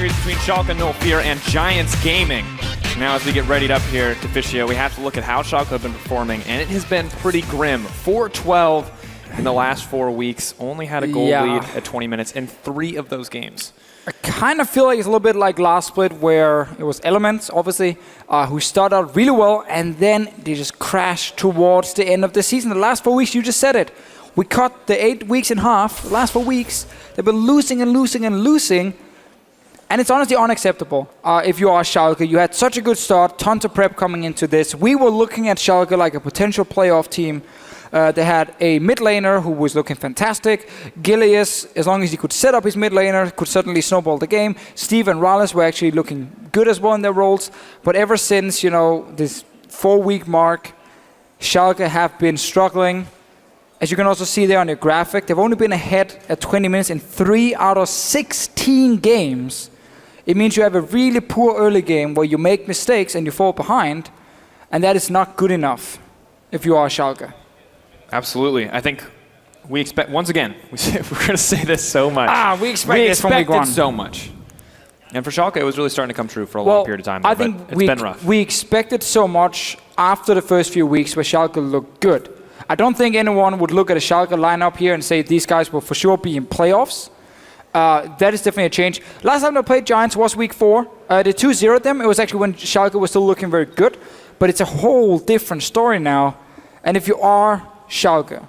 series between Schalke 04 and Giants Gaming. Now as we get readied up here to Fischio, we have to look at how Schalke have been performing, and it has been pretty grim. 4-12 in the last 4 weeks, only had a goal lead at 20 minutes in 3 of those games. I kind of feel like it's a little bit like last split where it was Elements, obviously, who started out really well, and then they just crashed towards the end of the season. The last 4 weeks, you just said it. We cut the 8 weeks in half. The last 4 weeks, they've been losing and losing and losing. And it's honestly unacceptable. If you are Schalke, you had such a good start, tons of prep coming into this. We were looking at Schalke like a potential playoff team. They had a mid laner who was looking fantastic. Gilius, as long as he could set up his mid laner, could certainly snowball the game. Steve and Rallis were actually looking good as well in their roles. But ever since, this 4-week mark, Schalke have been struggling. As you can also see there on your graphic, they've only been ahead at 20 minutes in 3 out of 16 games. It means you have a really poor early game where you make mistakes and you fall behind, and that is not good enough if you are Schalke. Absolutely. I think we expect, once again, we're going to say this so much. We expected so much. And for Schalke, it was really starting to come true for a long period of time. I think it's been rough. We expected so much after the first few weeks where Schalke looked good. I don't think anyone would look at a Schalke lineup here and say these guys will for sure be in playoffs. That is definitely a change. Last time they played Giants was week 4. They 2-0'd them. It was actually when Schalke was still looking very good. But it's a whole different story now. And if you are Schalke,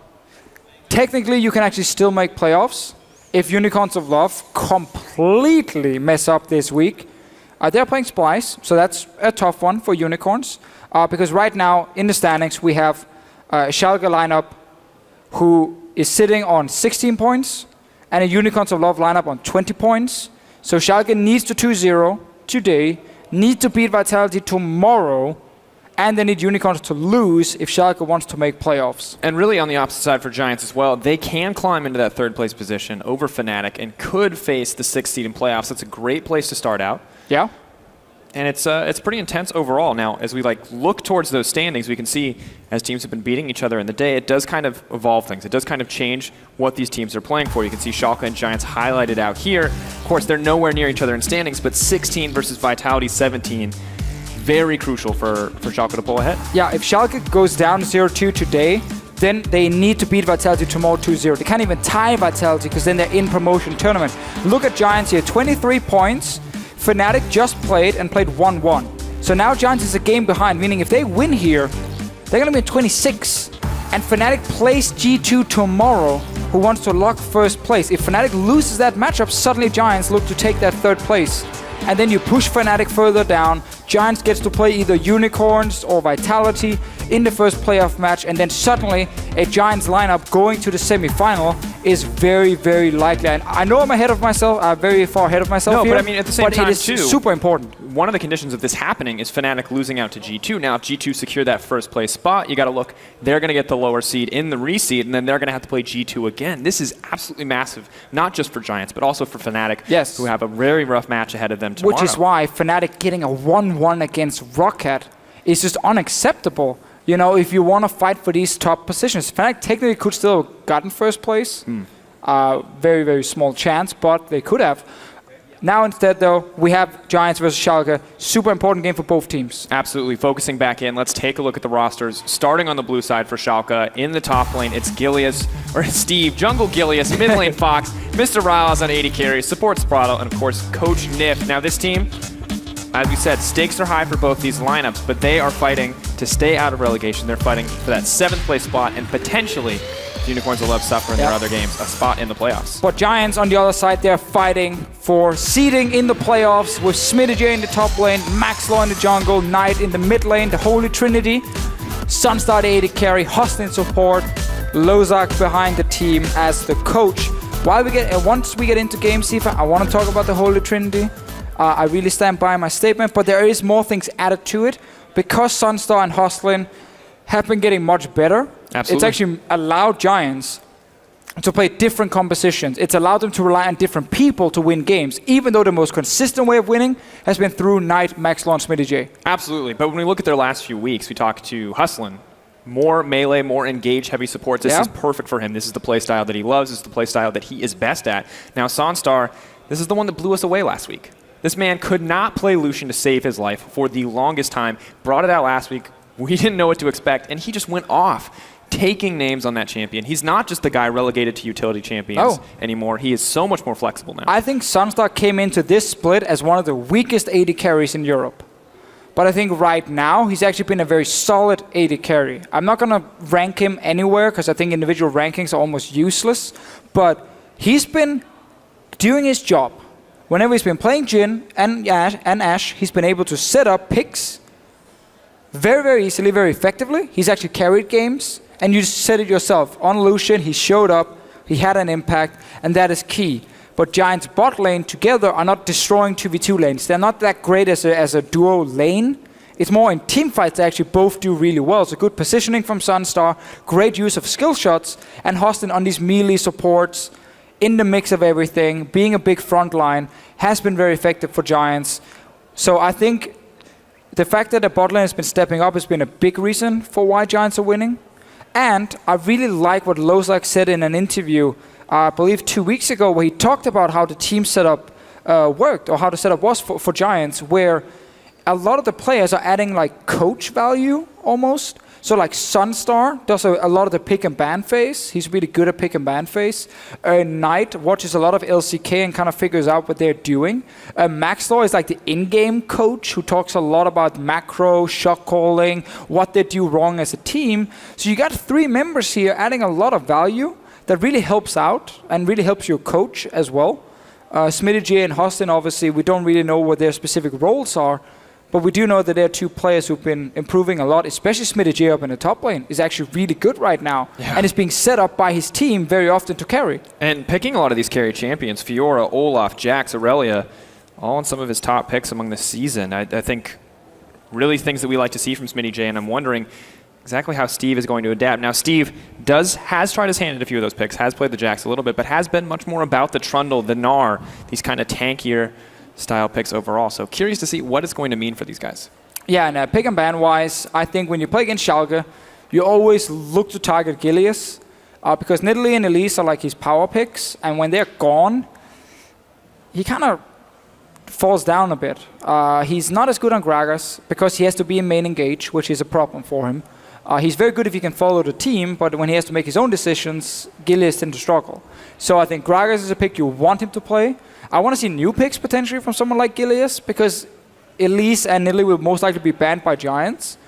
technically you can actually still make playoffs. If Unicorns of Love completely mess up this week, they're playing Splice. So that's a tough one for Unicorns. Because right now in the standings we have a Schalke lineup who is sitting on 16 points. And a Unicorns of Love lineup on 20 points. So Schalke needs to 2-0 today, need to beat Vitality tomorrow, and they need Unicorns to lose if Schalke wants to make playoffs. And really on the opposite side for Giants as well, they can climb into that 3rd place position over Fnatic and could face the 6th seed in playoffs. That's a great place to start out. Yeah. And it's pretty intense overall. Now, as we look towards those standings, we can see as teams have been beating each other in the day, it does kind of evolve things. It does kind of change what these teams are playing for. You can see Schalke and Giants highlighted out here. Of course, they're nowhere near each other in standings, but 16 versus Vitality 17. Very crucial for Schalke to pull ahead. Yeah, if Schalke goes down 0-2 today, then they need to beat Vitality tomorrow 2-0. They can't even tie Vitality because then they're in promotion tournament. Look at Giants here, 23 points. Fnatic just played 1-1. So now Giants is a game behind, meaning if they win here, they're going to be at 26. And Fnatic plays G2 tomorrow, who wants to lock 1st place. If Fnatic loses that matchup, suddenly Giants look to take that 3rd place. And then you push Fnatic further down. Giants gets to play either Unicorns or Vitality in the first playoff match, and then suddenly a Giants lineup going to the semi-final is very, very likely. And I know I'm ahead of myself, very far ahead of myself here. But I mean, at the same time, it is super important. One of the conditions of this happening is Fnatic losing out to G2. Now, if G2 secure that 1st place spot, you got to look, they're going to get the lower seed in the reseed, and then they're going to have to play G2 again. This is absolutely massive, not just for Giants, but also for Fnatic, who have a very rough match ahead of them tomorrow. Which is why Fnatic getting a 1-1 against Rocket is just unacceptable. If you want to fight for these top positions. Fnatic technically could still have gotten 1st place. Very, very small chance, but they could have. Now instead, though, we have Giants versus Schalke. Super important game for both teams. Absolutely. Focusing back in, let's take a look at the rosters. Starting on the blue side for Schalke, in the top lane, it's Steve, Jungle Gilius, mid lane Fox, Mr. Riles on 80 carries, support Spraddle, and of course, Coach Nif. Now this team, as we said, stakes are high for both these lineups, but they are fighting to stay out of relegation. They're fighting for that 7th place spot and potentially, Unicorns will suffer in their other games, a spot in the playoffs. But Giants on the other side, they're fighting for seeding in the playoffs with Smitty in the top lane, Maxlaw in the jungle, Knight in the mid lane, the Holy Trinity, Sunstar the AD carry, Hust in support, Lozak behind the team as the coach. Once we get into game, Sifa, I want to talk about the Holy Trinity. I really stand by my statement, but there is more things added to it because Sunstar and Hustlin have been getting much better. Absolutely. It's actually allowed Giants to play different compositions. It's allowed them to rely on different people to win games, even though the most consistent way of winning has been through Knight, Maxlaw, and Smitty J. Absolutely. But when we look at their last few weeks, we talked to Hustlin. More melee, more engage heavy supports. This is perfect for him. This is the play style that he loves. This is the play style that he is best at. Now, Sunstar, this is the one that blew us away last week. This man could not play Lucian to save his life for the longest time. Brought it out last week. We didn't know what to expect, and he just went off, taking names on that champion. He's not just the guy relegated to utility champions anymore. He is so much more flexible now. I think Sunstar came into this split as one of the weakest AD carries in Europe. But I think right now, he's actually been a very solid AD carry. I'm not going to rank him anywhere, because I think individual rankings are almost useless. But he's been doing his job. Whenever he's been playing Jhin and Ashe, he's been able to set up picks very, very easily, very effectively. He's actually carried games. And you said it yourself. On Lucian, he showed up, he had an impact, and that is key. But Giants bot lane together are not destroying 2v2 lanes. They're not that great as a duo lane. It's more in team fights they actually both do really well. So good positioning from Sunstar, great use of skill shots, and Hostin on these melee supports, in the mix of everything, being a big front line, has been very effective for Giants. So I think the fact that the bot lane has been stepping up has been a big reason for why Giants are winning. And I really like what Lozak said in an interview, I believe 2 weeks ago, where he talked about how the team setup worked, or how the setup was for Giants, where a lot of the players are adding like coach value almost. So like Sunstar does a lot of the pick and ban phase. He's really good at pick and ban phase. Knight watches a lot of LCK and kind of figures out what they're doing. Maxlaw is like the in-game coach who talks a lot about macro, shot calling, what they do wrong as a team. So you got 3 members here adding a lot of value that really helps out and really helps your coach as well. Smitty J and Hostin, obviously, we don't really know what their specific roles are. But we do know that there are 2 players who've been improving a lot, especially Smitty J up in the top lane is actually really good right now. Yeah. And is being set up by his team very often to carry. And picking a lot of these carry champions, Fiora, Olaf, Jax, Aurelia, all in some of his top picks among the season. I think really things that we like to see from Smitty J, and I'm wondering exactly how Steve is going to adapt. Now, Steve has tried his hand at a few of those picks, has played the Jax a little bit, but has been much more about the Trundle, the Gnar, these kind of tankier style picks overall. So curious to see what it's going to mean for these guys. Yeah, and pick and ban wise, I think when you play against Schalke, you always look to target Gilius, because Nidalee and Elise are like his power picks, and when they're gone, he kind of falls down a bit. He's not as good on Gragas because he has to be in main engage, which is a problem for him. He's very good if he can follow the team, but when he has to make his own decisions, Gilius tends to struggle. So I think Gragas is a pick you want him to play. I want to see new picks potentially from someone like Gilius, because Elise and Nidalee will most likely be banned by Giants.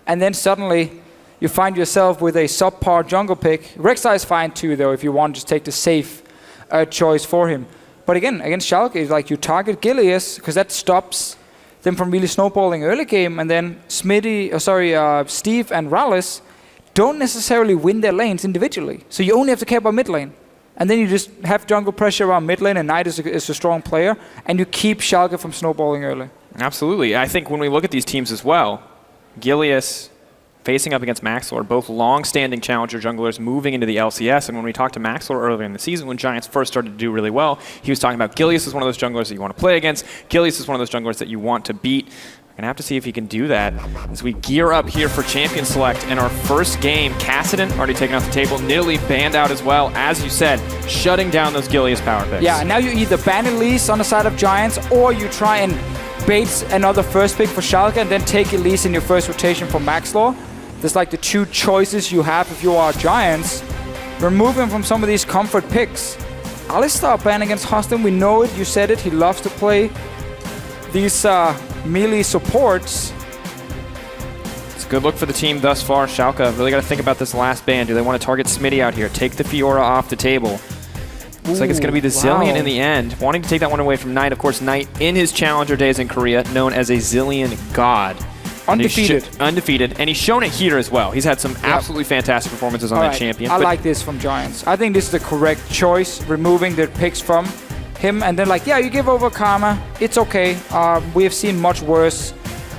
And then suddenly you find yourself with a subpar jungle pick. Rek'Sai is fine too, though, if you want to just take the safe choice for him. But again, against Schalke, it's like you target Gilius, because that stops them from really snowballing early game. And then Steve and Rallis don't necessarily win their lanes individually. So you only have to care about mid lane. And then you just have jungle pressure around mid lane, and Knight is a strong player, and you keep Schalke from snowballing early. Absolutely. I think when we look at these teams as well, Gilius facing up against Maxlor, both long-standing challenger junglers moving into the LCS. And when we talked to Maxlor earlier in the season, when Giants first started to do really well, he was talking about Gilius is one of those junglers that you want to play against. Gilius is one of those junglers that you want to beat. We're going to have to see if he can do that as we gear up here for Champion Select in our first game. Kassadin already taken off the table. Nidalee banned out as well. As you said, shutting down those Gilius power picks. Yeah, and now you either ban Elise on the side of Giants, or you try and bait another first pick for Schalke and then take Elise in your first rotation for Maxlaw. There's like the 2 choices you have if you are Giants. Remove him from some of these comfort picks. Alistar ban against Hostin, we know it, you said it, he loves to play these melee supports. It's a good look for the team thus far. Schalke really got to think about this last ban. Do they want to target Smitty out here? Take the Fiora off the table. Looks like it's going to be the Zilean in the end. Wanting to take that one away from Knight. Of course, Knight in his challenger days in Korea, known as a Zilean god. Undefeated. Undefeated. And he's shown it here as well. He's had some absolutely fantastic performances on that champion. I like this from Giants. I think this is the correct choice, removing the picks from him. And then like, yeah, you give over Karma. It's okay. We have seen much worse.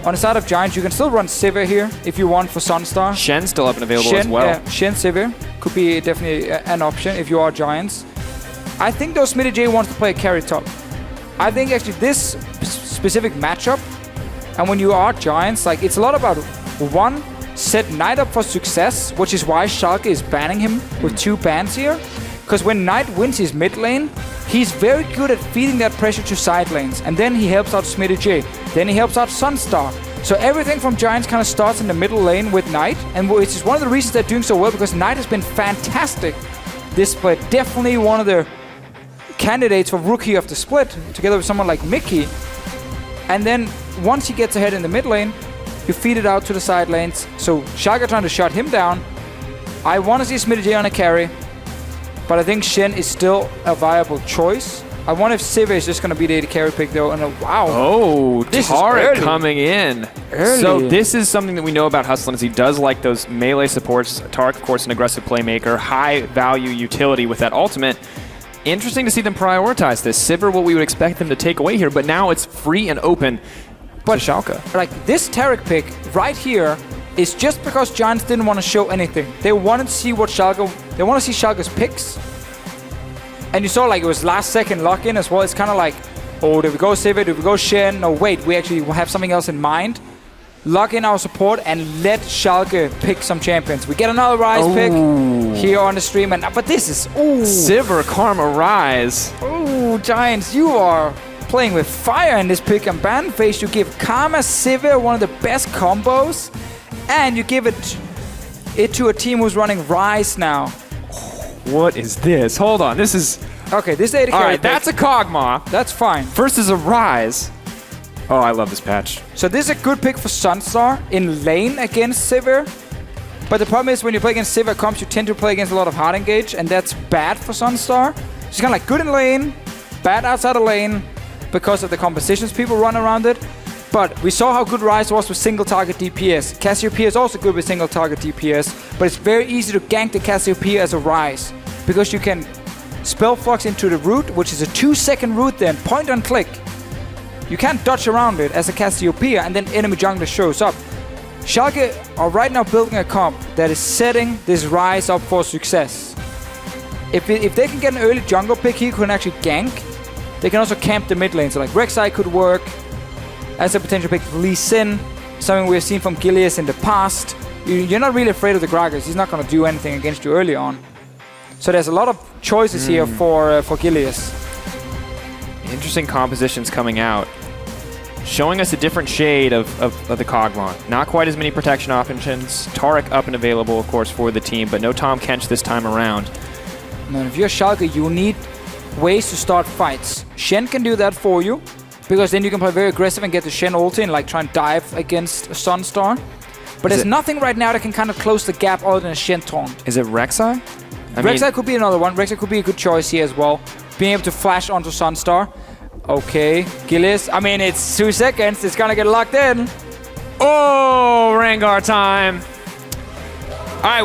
On the side of Giants, you can still run Sivir here if you want for Sunstar. Shen's still up and available as well. Shen Sivir could be definitely an option if you are Giants. I think though Smitty J wants to play a carry top. I think actually this specific matchup, and when you are Giants, like it's a lot about one, set Knight up for success, which is why Schalke is banning him with 2 bans here. Because when Knight wins his mid lane, he's very good at feeding that pressure to side lanes. And then he helps out Smitty J. Then he helps out Sunstar. So everything from Giants kind of starts in the middle lane with Knight. And which is one of the reasons they're doing so well, because Knight has been fantastic this split. Definitely one of the candidates for Rookie of the Split, together with someone like Mickey. And then once he gets ahead in the mid lane, you feed it out to the side lanes. So Schalke trying to shut him down. I want to see Smitty J on a carry, but I think Shen is still a viable choice. I wonder if Civ is just going to be the AD carry pick, though. And wow. Oh, this Tarek coming in. Early. So this is something that we know about Hustlin, is he does like those melee supports. Tarek, of course, an aggressive playmaker, high value utility with that ultimate. Interesting to see them prioritize this. Sivir, what we would expect them to take away here, but now it's free and open to Schalke. Like this Tarek pick right here is just because Giants didn't want to show anything. They wanted to see what Schalke. They want to see Schalke's picks. And you saw like it was last second lock in as well. It's kind of like, oh, did we go Sivir? Did we go Shen? No, wait, we actually have something else in mind. Lock in our support and let Schalke pick some champions. We get another Rise pick here on the stream. But this is, Sivir, Karma, Rise. Oh, Giants, you are playing with fire in this pick and ban phase. You give Karma Sivir one of the best combos. And you give it to a team who's running Rise now. What is this? Hold on, this is... Okay, this is AD carry. Alright, that's a Kog'Maw. That's fine. First is a Rise. Oh, I love this patch. So this is a good pick for Sunstar in lane against Sivir. But the problem is when you play against Sivir comps, you tend to play against a lot of hard engage, and that's bad for Sunstar. It's kind of like good in lane, bad outside of lane, because of the compositions people run around it. But we saw how good Rise was with single target DPS. Cassiopeia is also good with single target DPS, but it's very easy to gank the Cassiopeia as a Rise, because you can spell flux into the root, which is a 2-second root then, point and click. You can't dodge around it as a Cassiopeia, and then enemy jungler shows up. Schalke are right now building a comp that is setting this Rise up for success. If they can get an early jungle pick, he can actually gank. They can also camp the mid lane, so like Rek'Sai could work as a potential pick. Lee Sin, something we've seen from Gilius in the past. You're not really afraid of the Gragas. He's not going to do anything against you early on. So there's a lot of choices here for Gilius. Interesting compositions coming out, showing us a different shade of the Kog'Maw. Not quite as many protection options. Tarek up and available, of course, for the team, but no Tahm Kench this time around. Man, if you're Schalke, you need ways to start fights. Shen can do that for you, because then you can play very aggressive and get the Shen ulti and like try and dive against Sunstar. But there's nothing right now that can kind of close the gap other than a Shen taunt. Is it Rek'Sai? Rek'Sai could be another one. Rek'Sai could be a good choice here as well. Being able to flash onto Sunstar. Okay, Gillis. I mean, it's 2 seconds. It's gonna get locked in. Oh, Rengar time. All right,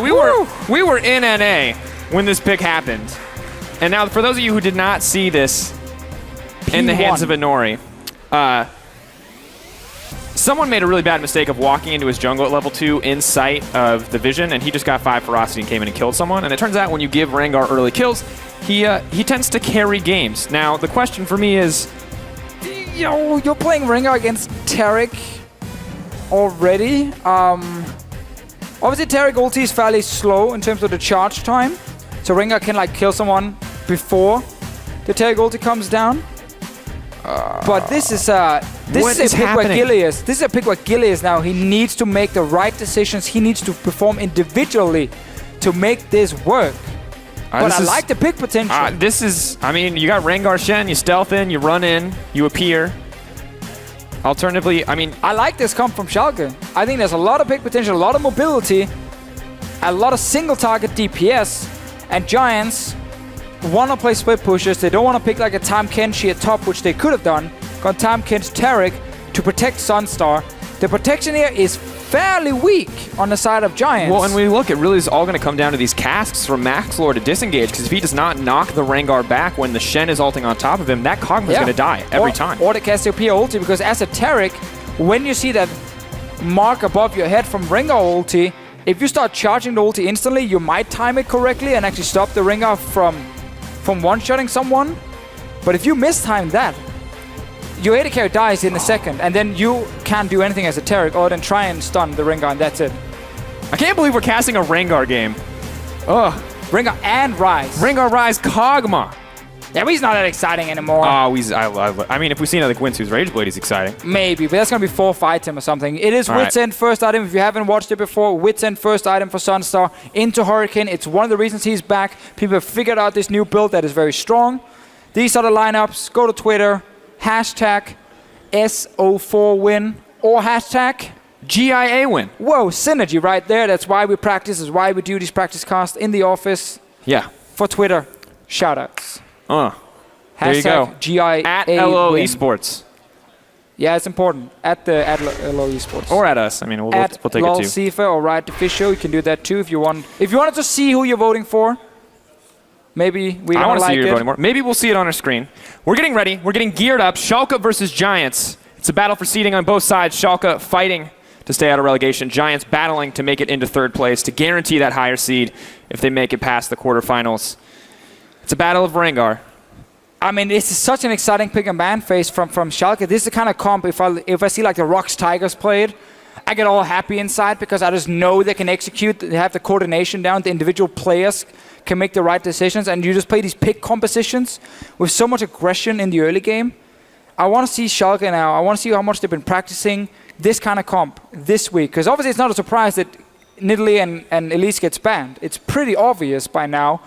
we were in NA when this pick happened. And now, for those of you who did not see this in the hands of Inori, someone made a really bad mistake of walking into his jungle at level 2 in sight of the vision, and he just got 5 ferocity and came in and killed someone. And it turns out when you give Rengar early kills, he tends to carry games. Now, the question for me is, you're playing Rengar against Tarek already. Obviously, Tarek ulti is fairly slow in terms of the charge time, so Rengar can like kill someone before the Tarek ulti comes down. But this is a pick where Gilius. This is a pick where Gilius now. He needs to make the right decisions. He needs to perform individually to make this work. But I like the pick potential. I mean, you got Rengar Shen, you stealth in, you run in, you appear. Alternatively, I mean... I like this comp from Schalke. I think there's a lot of pick potential, a lot of mobility, a lot of single target DPS, and Giants want to play split pushes. They don't want to pick like a Tahm Kench at top, which they could have done. Got Tahm Kench Tarek to protect Sunstar. The protection here is fairly weak on the side of Giants. Well, and when we look, it really is all going to come down to these casts from Maxlore to disengage, because if he does not knock the Rengar back when the Shen is ulting on top of him, that Kog'Maw is going to die every time. Or the Cassiopeia ulti, because as a Tarek, when you see that mark above your head from Rengar ulti, if you start charging the ulti instantly, you might time it correctly and actually stop the Rengar from one-shotting someone. But if you mistime that, your AD carry dies in a second, and then you can't do anything as a Tarek other than try and stun the Rengar, and that's it. I can't believe we're casting a Rengar game. Ugh. Rengar and Rise. Rengar Rise Kog'Maw. Yeah, but he's not that exciting anymore. Oh, I mean, if we see another Gwinsu's Rageblade, he's exciting. Maybe, but that's going to be 4th item or something. It is All Wits right. End first item. If you haven't watched it before, Wits End first item for Sunstar into Hurricane. It's one of the reasons he's back. People have figured out this new build that is very strong. These are the lineups. Go to Twitter, hashtag S04 win, or hashtag GIA win. whoa, synergy right there. That's why we practice. That's why we do these practice casts in the office Yeah. for Twitter. Shoutouts. There you go. GIA At LO win. Esports. Yeah, it's important. At LO Esports. Or at us. I mean, we'll At take it too. LOLCIFA or Ride the Fish Show. You can do that too if you want. If you wanted to see who you're voting for, maybe we I don't want to like see you it. voting more. Maybe we'll see it on our screen. We're getting ready. We're getting geared up. Schalke versus Giants. It's a battle for seeding on both sides. Schalke fighting to stay out of relegation. Giants battling to make it into 3rd place to guarantee that higher seed if they make it past the quarterfinals. It's a battle of Rengar. I mean, this is such an exciting pick and ban phase from Schalke. This is the kind of comp, if I see like the Rocks Tigers play it, I get all happy inside because I just know they can execute. They have the coordination down. The individual players can make the right decisions. And you just play these pick compositions with so much aggression in the early game. I want to see Schalke now. I want to see how much they've been practicing this kind of comp this week. Because obviously it's not a surprise that Nidalee and Elise gets banned. It's pretty obvious by now.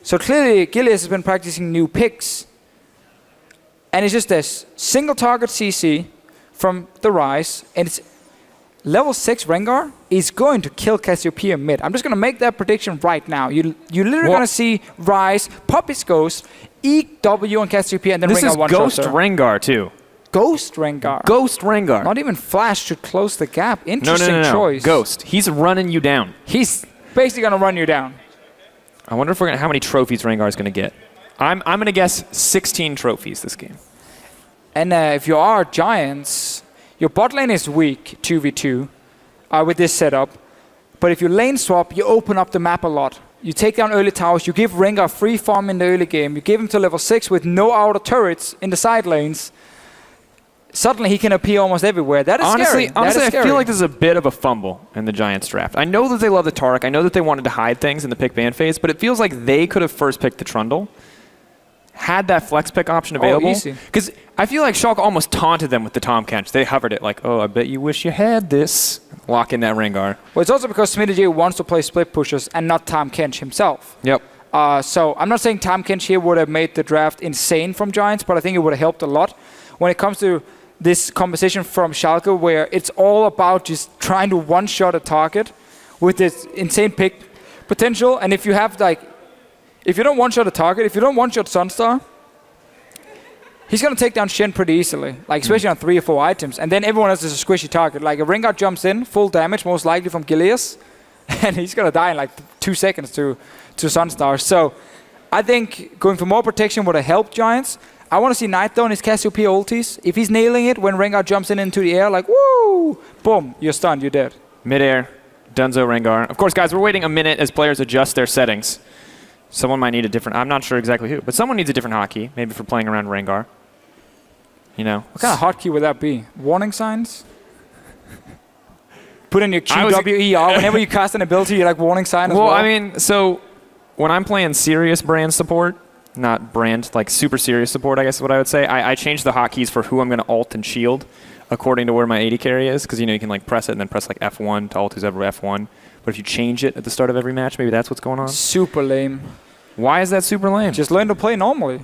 So clearly, Gilius has been practicing new picks. And it's just this single target CC from the Rise. And it's level 6 Rengar is going to kill Cassiopeia mid. I'm just going to make that prediction right now. You're literally going to see Rise, pop his Ghost, Eek W on Cassiopeia, and then This Rengar is one Ghost shot. Rengar, too. Ghost Rengar. Ghost Rengar. Not even Flash to close the gap. No, Interesting choice. Ghost. He's running you down. He's basically going to run you down. I wonder if how many trophies Rengar is going to get. I'm going to guess 16 trophies this game. And if you are Giants, your bot lane is weak 2v2 with this setup. But if you lane swap, you open up the map a lot. You take down early towers, you give Rengar free farm in the early game, you give him to level 6 with no outer turrets in the side lanes. Suddenly he can appear almost everywhere. That is scary. Honestly, That is I scary. feel like this is a bit of a fumble in the Giants draft. I know that they love the Taric. I know that they wanted to hide things in the pick ban phase, but it feels like they could have first picked the Trundle, had that flex pick option available. Easy. Because I feel like Schalke almost taunted them with the Tom Kench. They hovered it like, oh, I bet you wish you had this. Lock in that Rengar. Well, it's also because Smitty wants to play split pushers and not Tom Kench himself. Yep. So I'm not saying Tom Kench here would have made the draft insane from Giants, but I think it would have helped a lot when it comes to this composition from Schalke, where it's all about just trying to one-shot a target with this insane pick potential. And if you have if you don't one-shot a target, if you don't one-shot Sunstar, he's going to take down Shen pretty easily, especially on 3 or 4 items. And then everyone else is a squishy target. Like, if Rengar jumps in, full damage, most likely from Gilius, and he's going to die in 2 seconds to Sunstar. So I think going for more protection would have helped Giants. I want to see Knight, though, in his Cassiopeia ultis. If he's nailing it when Rengar jumps into the air, woo, boom, you're stunned, you're dead. Mid-air, Dunzo Rengar. Of course, guys, we're waiting a minute as players adjust their settings. Someone might need a different, I'm not sure exactly who, but someone needs a different hotkey, maybe for playing around Rengar. You know. What kind of hotkey would that be? Warning signs? Put in your QWER. Whenever you cast an ability, you're warning sign as well. Well, I mean, so when I'm playing serious brand support, not brand, super serious support, I guess is what I would say, I change the hotkeys for who I'm going to ult and shield according to where my AD carry is, because, you can press it and then press F1 to ult who's ever F1. But if you change it at the start of every match, maybe that's what's going on. Super lame. Why is that super lame? Just learn to play normally.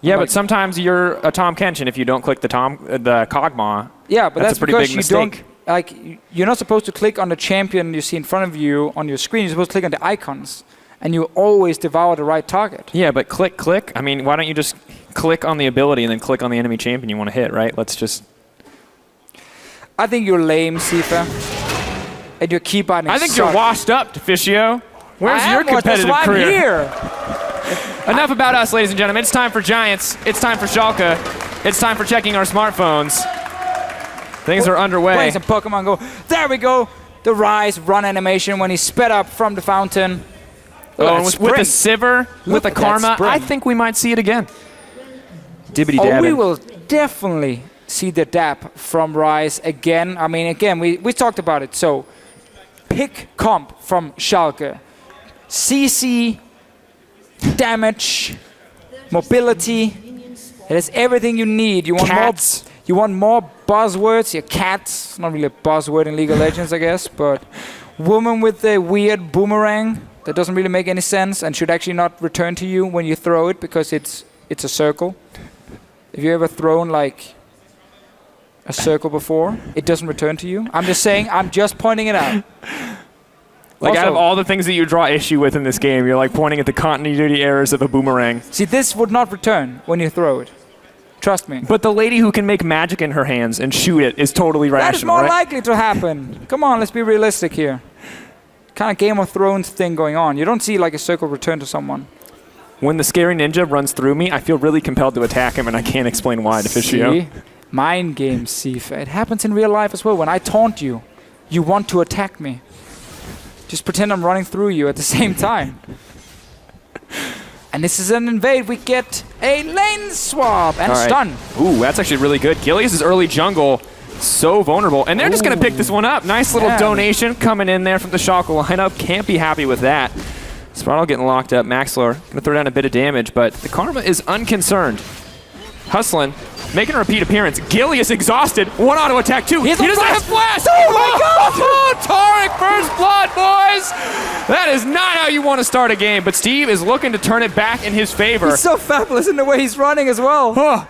Yeah, but sometimes you're a Tom Kench, and if you don't click the Kog'Maw, yeah, but that's a pretty because big mistake. You're not supposed to click on the champion you see in front of you on your screen. You're supposed to click on the icons, and you always devour the right target. Yeah, but click. I mean, why don't you just click on the ability and then click on the enemy champion you want to hit, right? Let's just... I think you're lame, Sifa. And your keybinding I think you're washed up, Deficio. Where's your competitive that's why career? I'm here. Enough about us, ladies and gentlemen. It's time for Giants. It's time for Schalke. It's time for checking our smartphones. Things are underway. Playing some Pokemon Go. There we go. The Rise run animation when he sped up from the fountain. Oh, and with the Sivir, with the Karma, I think we might see it again. Dibbity dabbing. Oh, we will definitely see the dap from Rise again. I mean, again, we talked about it. So, pick comp from Schalke. CC, damage, mobility. It has everything you need. You want Cats. more. You want more buzzwords. Your cats. Not really a buzzword in League of Legends, I guess, but woman with the weird boomerang that doesn't really make any sense and should actually not return to you when you throw it because it's a circle. Have you ever thrown like a circle before? It doesn't return to you. I'm just saying. I'm just pointing it out. Like, Also, out of all the things that you draw issue with in this game, you're like pointing at the continuity errors of a boomerang. see, this would not return when you throw it. Trust me. But the lady who can make magic in her hands and shoot it is totally rational, That is more right? likely to happen. Come on, let's be realistic here. Kind of Game of Thrones thing going on. You don't see like a circle return to someone. When the scary ninja runs through me, I feel really compelled to attack him, and I can't explain why. Deficio. See? Mind games, Sif. It happens in real life as well. When I taunt you, you want to attack me. Just pretend I'm running through you at the same time. And this is an invade. We get a lane swap and All right. stun. Ooh, that's actually really good. Gilius' early jungle, so vulnerable. And they're just going to pick this one up. Nice little Yeah. donation coming in there from the Schalke lineup. Can't be happy with that. Spartle getting locked up. Maxlor going to throw down a bit of damage, but the Karma is unconcerned. Hustling, making a repeat appearance. Gilius exhausted. One auto attack, two. He doesn't have flash. Oh my God! Oh, Taric, first blood, boys. That is not how you want to start a game, but Steve is looking to turn it back in his favor. He's so fabulous in the way he's running as well. Oh.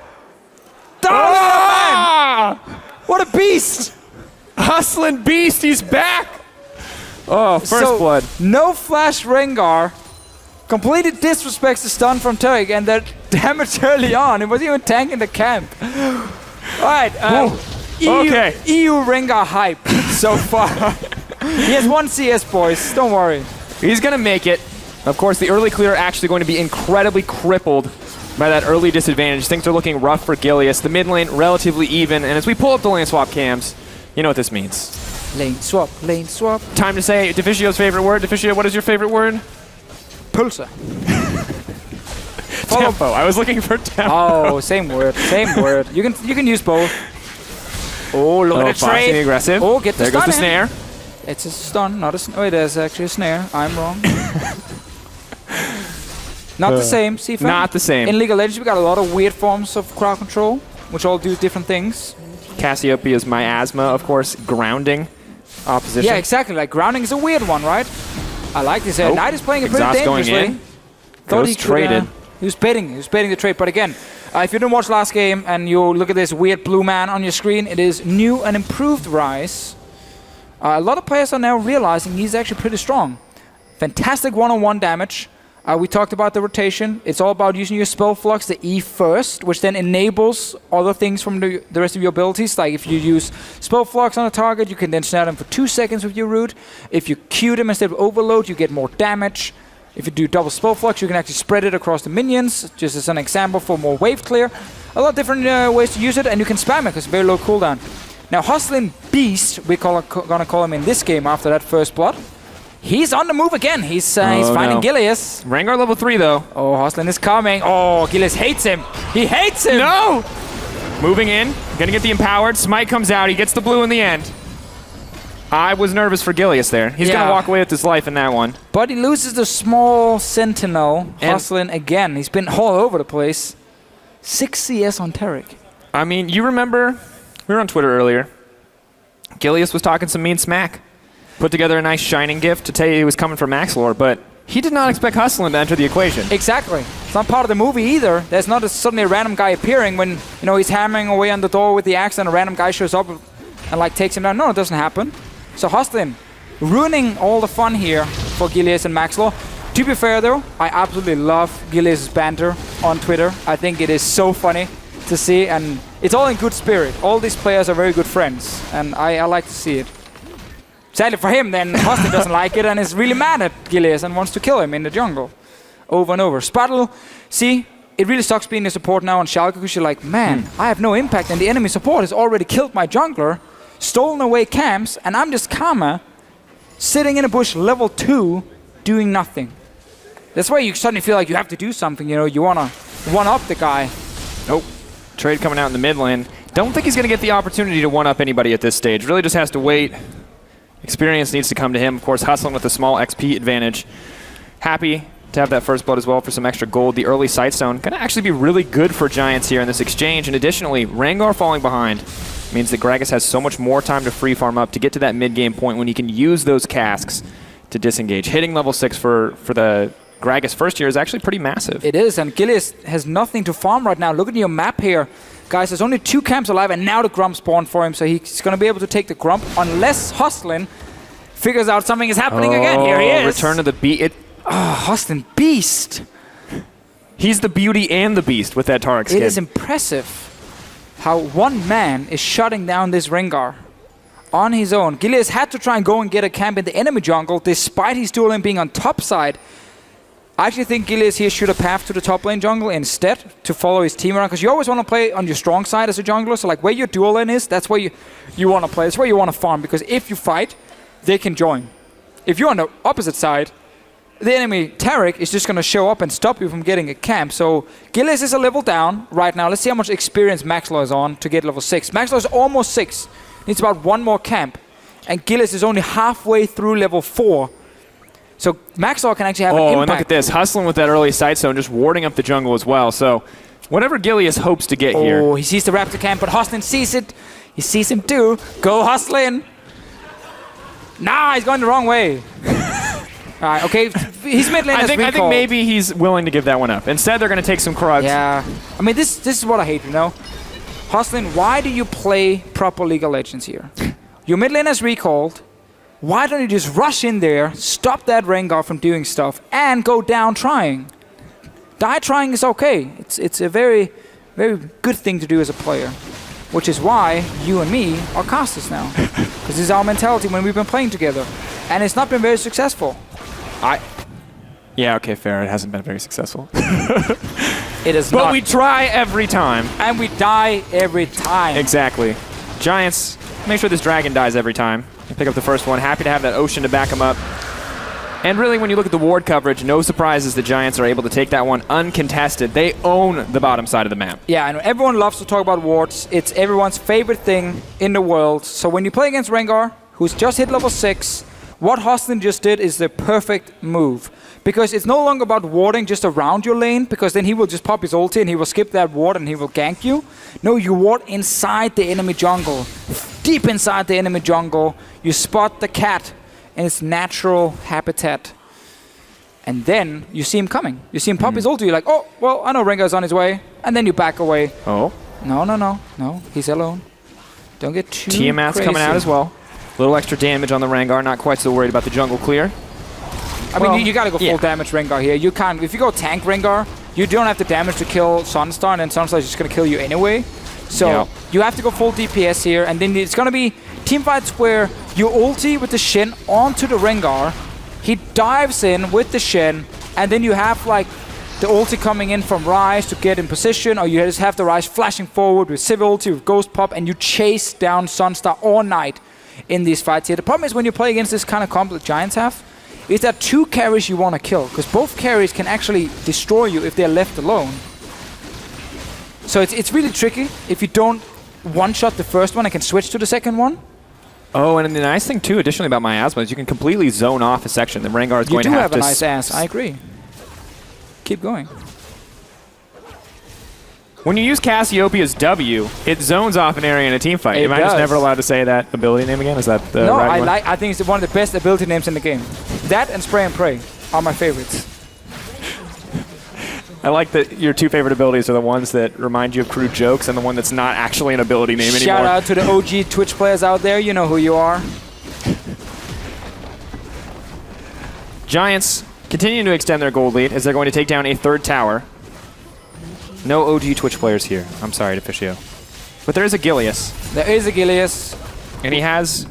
Man. What a beast! Hustling beast, he's back. Oh, first blood. No flash Rengar. Completely disrespects the stun from Taric and that damage early on. It wasn't even tanking the camp. Alright, Okay. EU Rengar hype so far. He has one CS, boys. Don't worry. He's going to make it. Of course, the early clear actually going to be incredibly crippled by that early disadvantage. Things are looking rough for Gilius. The mid lane relatively even. And as we pull up the lane swap cams, you know what this means. Lane swap, lane swap. Time to say Deficio's favorite word. Deficio, what is your favorite word? Pulsar. Tempo. I was looking for tempo. Oh, same word. Same word. You can use both. Oh, look at the Foxing trade. aggressive. Oh, get the there goes the stun in. snare. It's a stun, not a snare. Oh, it is actually a snare. I'm wrong. Not the same, Sifa. Not the same. In League of Legends, we got a lot of weird forms of crowd control, which all do different things. Cassiopeia's miasma, of course, grounding opposition. Yeah, exactly. Like grounding is a weird one, right? I like this. Oh, Knight is playing it pretty exhaust going dangerously. in. Thought Goes he could, traded. He was betting the trade. But again, if you didn't watch last game and you look at this weird blue man on your screen, it is new and improved Rise. A lot of players are now realizing he's actually pretty strong. Fantastic one-on-one damage. We talked about the rotation. It's all about using your spell flux, the E first, which then enables other things from the rest of your abilities. Like if you use spell flux on a target, you can then snare them for 2 seconds with your root. If you Q them instead of overload, you get more damage. If you do double spell flux, you can actually spread it across the minions, just as an example for more wave clear. A lot of different ways to use it, and you can spam it because it's very low cooldown. Now, Hustling Beast, we're gonna call him in this game after that first blood. He's on the move again. He's finding Gilius. Rengar level 3, though. Oh, Hustling is coming. Oh, Gilius hates him. He hates him. No! Moving in. Gonna get the empowered. Smite comes out. He gets the blue in the end. I was nervous for Gilius there. He's gonna walk away with his life in that one. But he loses the small sentinel. Hustling again. He's been all over the place. 6 CS on Taric. I mean, you remember, we were on Twitter earlier. Gilius was talking some mean smack. Put together a nice shining gift to tell you he was coming for Maxlor, but he did not expect Hustling to enter the equation. Exactly. It's not part of the movie either. There's not suddenly a random guy appearing when, he's hammering away on the door with the axe and a random guy shows up and takes him down. No, it doesn't happen. So Hustling ruining all the fun here for Gilius and Maxlor. To be fair though, I absolutely love Gilius' banter on Twitter. I think it is so funny to see, and it's all in good spirit. All these players are very good friends, and I like to see it. Sadly for him, then Hustling doesn't like it and is really mad at Gilius and wants to kill him in the jungle. Over and over. Spartle, see, it really sucks being a support now on Schalke because you're like, man, I have no impact and the enemy support has already killed my jungler, stolen away camps, and I'm just Karma, sitting in a bush level 2, doing nothing. That's why you suddenly feel like you have to do something, you want to one-up the guy. Nope. Trade coming out in the mid lane. Don't think he's going to get the opportunity to one-up anybody at this stage. Really just has to wait. Experience needs to come to him. Of course, Hustling with a small XP advantage. Happy to have that first blood as well for some extra gold. The early sight stone going to actually be really good for Giants here in this exchange. And additionally, Rengar falling behind means that Gragas has so much more time to free farm up to get to that mid-game point when he can use those casks to disengage. Hitting level 6 for the Gragas first year is actually pretty massive. It is, and Gilius has nothing to farm right now. Look at your map here. Guys, there's only 2 camps alive, and now the Grump spawned for him, so he's going to be able to take the Grump unless Hostlin figures out something is happening again. Here he is. Return to the beast. Hostlin Beast. He's the beauty and the beast with that Taric skin. It is impressive how one man is shutting down this Rengar on his own. Gilius had to try and go and get a camp in the enemy jungle despite his dual lane being on top side. I actually think Gilius here should have path to the top lane jungle instead to follow his team around, because you always want to play on your strong side as a jungler. So like where your dual lane is, that's where you want to play. That's where you want to farm, because if you fight, they can join. If you're on the opposite side, the enemy Taric is just going to show up and stop you from getting a camp. So Gilius is a level down right now. Let's see how much experience Maxlaw is on to get level 6. Maxlaw is almost 6. Needs about 1 more camp. And Gilius is only halfway through level 4. So Maxlaw can actually have an impact. Oh, and look at this. Hustling with that early sight zone, just warding up the jungle as well. So whatever Gilius hopes to get here. Oh, he sees the Raptor camp, but Hostlin sees it. He sees him too. Go Hostlin. Nah, he's going the wrong way. All right, okay. He's mid lane. I think maybe he's willing to give that one up. Instead, they're going to take some Krugs. Yeah. I mean, this is what I hate, you know? Hostlin, why do you play proper League of Legends here? Your mid lane has recalled. Why don't you just rush in there, stop that Rengar from doing stuff, and go down trying? Die trying is okay. It's a very, very good thing to do as a player. Which is why you and me are casters now. Because this is our mentality when we've been playing together. And it's not been very successful. Yeah, okay, fair. It hasn't been very successful. It is not. But we try every time. And we die every time. Exactly. Giants, make sure this dragon dies every time. Pick up the first one. Happy to have that Ocean to back him up. And really, when you look at the ward coverage, no surprises the Giants are able to take that one uncontested. They own the bottom side of the map. Yeah, I know everyone loves to talk about wards. It's everyone's favorite thing in the world. So when you play against Rengar, who's just hit level 6, what Hostlin just did is the perfect move. Because it's no longer about warding just around your lane, because then he will just pop his ulti and he will skip that ward and he will gank you. No, you ward inside the enemy jungle. Deep inside the enemy jungle, you spot the cat in its natural habitat. And then you see him coming. You see him pop his ulti, you're like, oh, well, I know Rengar's on his way. And then you back away. Oh. No, he's alone. Don't get too Tiamat's crazy. coming out as well. A little extra damage on the Rengar, not quite so worried about the jungle clear. I mean, you gotta go full damage Rengar here. You can't, if you go tank Rengar, you don't have the damage to kill Sunstar, and then Sunstar is just gonna kill you anyway. So you have to go full DPS here, and then it's gonna be team fights where you ulti with the Shen onto the Rengar, he dives in with the Shen, and then you have like the ulti coming in from Ryze to get in position, or you just have the Ryze flashing forward with Civ ulti, with Ghost Pop, and you chase down Sunstar all night in these fights here. The problem is when you play against this kind of comp that Giants have, is that 2 carries you want to kill, because both carries can actually destroy you if they're left alone. So it's really tricky if you don't one-shot the first one and can switch to the second one. Oh, and the nice thing too, additionally about Miasma, is you can completely zone off a section. The Rengar is going to have to... You do have a nice ass, I agree. Keep going. When you use Cassiopeia's W, it zones off an area in a team fight. Am I just never allowed to say that ability name again? Is that the right one? I think it's one of the best ability names in the game. That and Spray and Pray are my favorites. I like that your 2 favorite abilities are the ones that remind you of crude jokes and the one that's not actually an ability name anymore. Shout out to the OG Twitch players out there. You know who you are. Giants continuing to extend their gold lead as they're going to take down a 3rd tower. No OG Twitch players here. I'm sorry, Deficio. But there is a Gilius. There is a Gilius. And he has...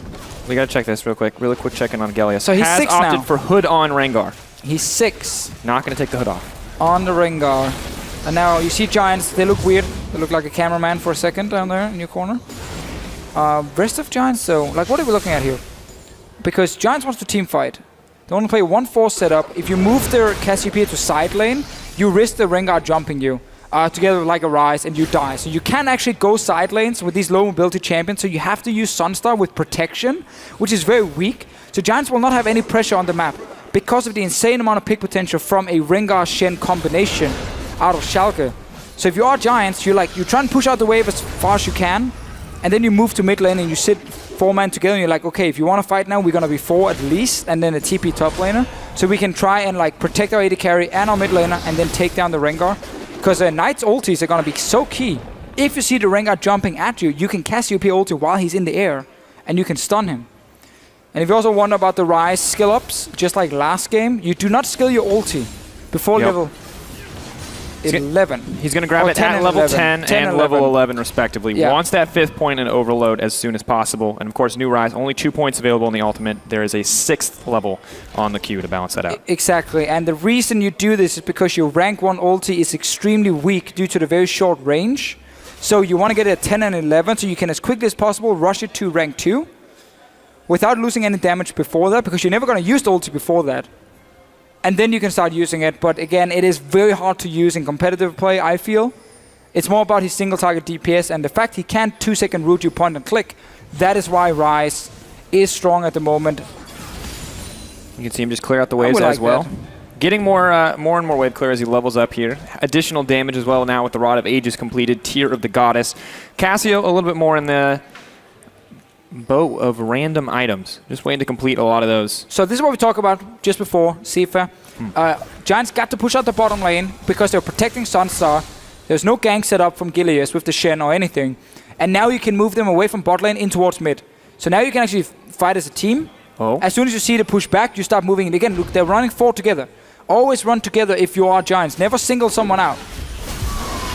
We gotta check this real quick. Really quick check-in on Gilius. So he's 6 now. Has opted for Hood on Rengar. He's 6. Not gonna take the Hood off. On the Rengar. And now you see Giants, they look weird. They look like a cameraman for a second down there in your corner. Rest of Giants though, like what are we looking at here? Because Giants wants to team fight. They want to play 1-4 setup. If you move their Cassiopeia to side lane, you risk the Rengar jumping you. Together with like a Ryze, and you die. So you can actually go side lanes with these low mobility champions, so you have to use Sunstar with protection, which is very weak. So Giants will not have any pressure on the map. because of the insane amount of pick potential from a Rengar-Shen combination out of Schalke. So if you are Giants, you try and push out the wave as far as you can, and then you move to mid lane and you sit 4-man together and you're like, okay, if you want to fight now, we're going to be 4 at least, and then a TP top laner. So we can try and protect our AD carry and our mid laner and then take down the Rengar. Because Knight's ultis are going to be so key. If you see the Rengar jumping at you, you can cast your P ulti while he's in the air, and you can stun him. And if you also wonder about the Ryze skill ups, just like last game, you do not skill your ulti before level 11. He's going to grab it at level 10 and level 11 respectively. Yeah. Wants that 5th point in overload as soon as possible. And of course, new Ryze, only 2 points available in the ultimate. There is a 6th level on the queue to balance that out. Exactly. And the reason you do this is because your rank 1 ulti is extremely weak due to the very short range. So you want to get it at 10 and 11 so you can as quickly as possible rush it to rank 2 without losing any damage before that, because you're never going to use the ulti before that. And then you can start using it, but again, it is very hard to use in competitive play, I feel. It's more about his single target DPS, and the fact he can't 2-second root you point and click. That is why Ryze is strong at the moment. You can see him just clear out the waves as well. Getting more and more wave clear as he levels up here. Additional damage as well now with the Rod of Ages completed, Tear of the Goddess. Cassio a little bit more in the boat of random items. Just waiting to complete a lot of those. So this is what we talked about just before, Sifa. Giants got to push out the bottom lane because they were protecting Sunstar. There's no gank set up from Gilius with the Shen or anything. And now you can move them away from bot lane in towards mid. So now you can actually fight as a team. As soon as you see the push back, you start moving. And again, look, they're running 4 together. Always run together if you are Giants. Never single someone out.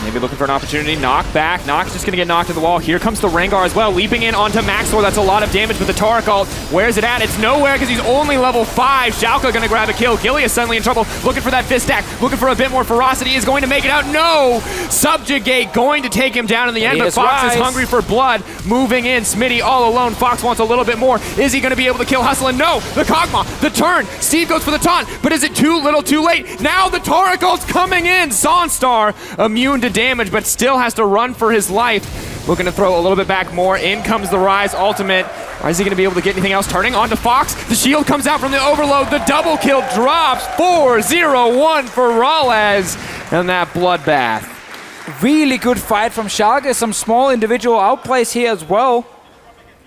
Maybe looking for an opportunity. Knock back. Knock's just going to get knocked to the wall. Here comes the Rengar as well. Leaping in onto Maxor. That's a lot of damage with the Taurik ult. Where's it at? It's nowhere because he's only level 5. Schalke going to grab a kill. Gilius suddenly in trouble. Looking for that fist stack. Looking for a bit more ferocity. Is going to make it out. No! Subjugate going to take him down in the end. But Fox is hungry for blood. Moving in. Smitty all alone. Fox wants a little bit more. Is he going to be able to kill Hustle? And no! The Kog'Maw. The turn. Steve goes for the taunt. But is it too little too late? Now the Taurik ult's coming in. Sonstar immune to damage, but still has to run for his life. Looking to throw a little bit back more. In comes the Ryze ultimate. Is he going to be able to get anything else? Turning onto Fox. The shield comes out from the overload. The double kill drops. 4-0-1 for Ralez. And that bloodbath. Really good fight from Schalke. Some small individual outplays here as well.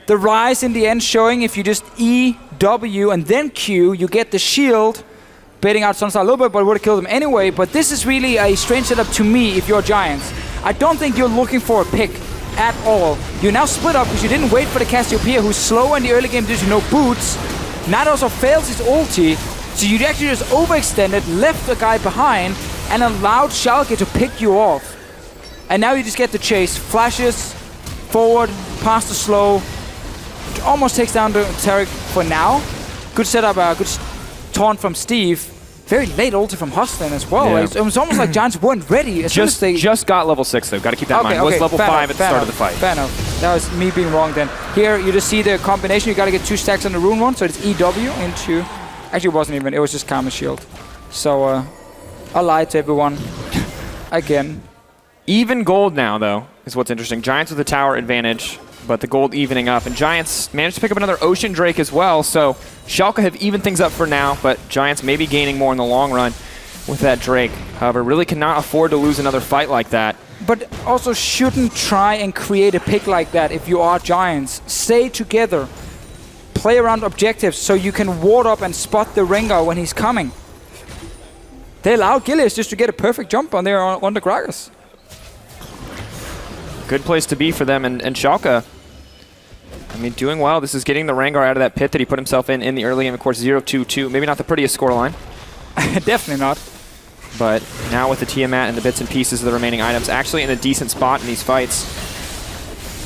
The Ryze in the end showing if you just E, W, and then Q, you get the shield. Baiting out Sunstar a little bit, but would have killed him anyway. But this is really a strange setup to me if you're Giants. I don't think you're looking for a pick at all. You're now split up because you didn't wait for the Cassiopeia, who's slow in the early game due to no boots. Knight also fails his ulti, so you actually just overextended, left the guy behind, and allowed Schalke to pick you off. And now you just get the chase. Flashes forward, past the slow. Almost takes down the Taurik for now. Good setup, good taunt from Steve. Very late ulti from Hustlin as well. Yeah. It was almost like Giants weren't ready. Just got level 6 though. Got to keep that in mind. Was level 5 at the start of the fight. Fair enough. That was me being wrong then. Here you just see the combination. You got to get 2 stacks on the rune one. So it's EW into. Actually, it wasn't even. It was just Karma Shield. So I lied to everyone again. Even gold now though is what's interesting. Giants with the tower advantage, but the gold evening up, and Giants managed to pick up another Ocean Drake as well. So Schalke have evened things up for now, but Giants may be gaining more in the long run with that Drake. However, really cannot afford to lose another fight like that. But also shouldn't try and create a pick like that if you are Giants. Stay together. Play around objectives so you can ward up and spot the Rengar when he's coming. They allowed Gilius just to get a perfect jump on there on the Gragas. Good place to be for them, and Schalke, I mean, doing well. This is getting the Rengar out of that pit that he put himself in the early game. Of course, 0-2-2. Maybe not the prettiest scoreline. Definitely not. But now with the Tiamat and the bits and pieces of the remaining items, actually in a decent spot in these fights.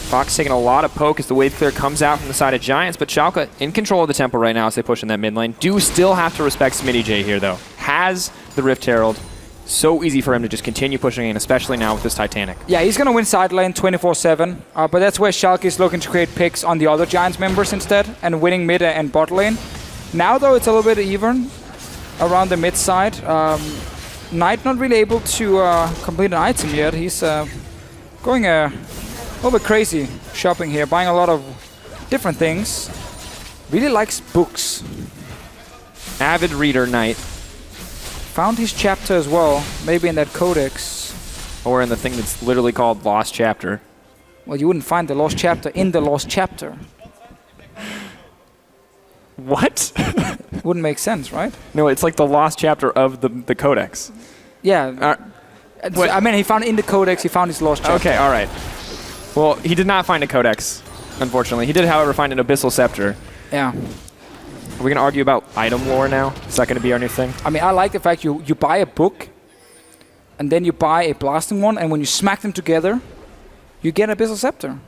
Fox taking a lot of poke as the wave clear comes out from the side of Giants, but Schalke in control of the tempo right now as they push in that mid lane. Do still have to respect Smitty J here, though. Has the Rift Herald. So easy for him to just continue pushing in, especially now with this Titanic. Yeah, he's going to win side lane 24/7, but that's where Schalke is looking to create picks on the other Giants members instead, and winning mid and bot lane. Now, though, it's a little bit even around the mid side. Knight not really able to complete an item yet. He's going a little bit crazy shopping here, buying a lot of different things. Really likes books. Avid reader Knight. Found his chapter as well, maybe in that codex. Or in the thing that's literally called Lost Chapter. Well, you wouldn't find the lost chapter in the lost chapter. What? Wouldn't make sense, right? No, it's like the Lost Chapter of the codex. Yeah. I mean, he found in the codex, he found his lost chapter. Okay, all right. Well, he did not find a codex, unfortunately. He did, however, find an Abyssal Scepter. Yeah. Are we going to argue about item lore now? Is that going to be our new thing? I mean, I like the fact you buy a book, and then you buy a blasting one, and when you smack them together, you get an Abyssal Scepter.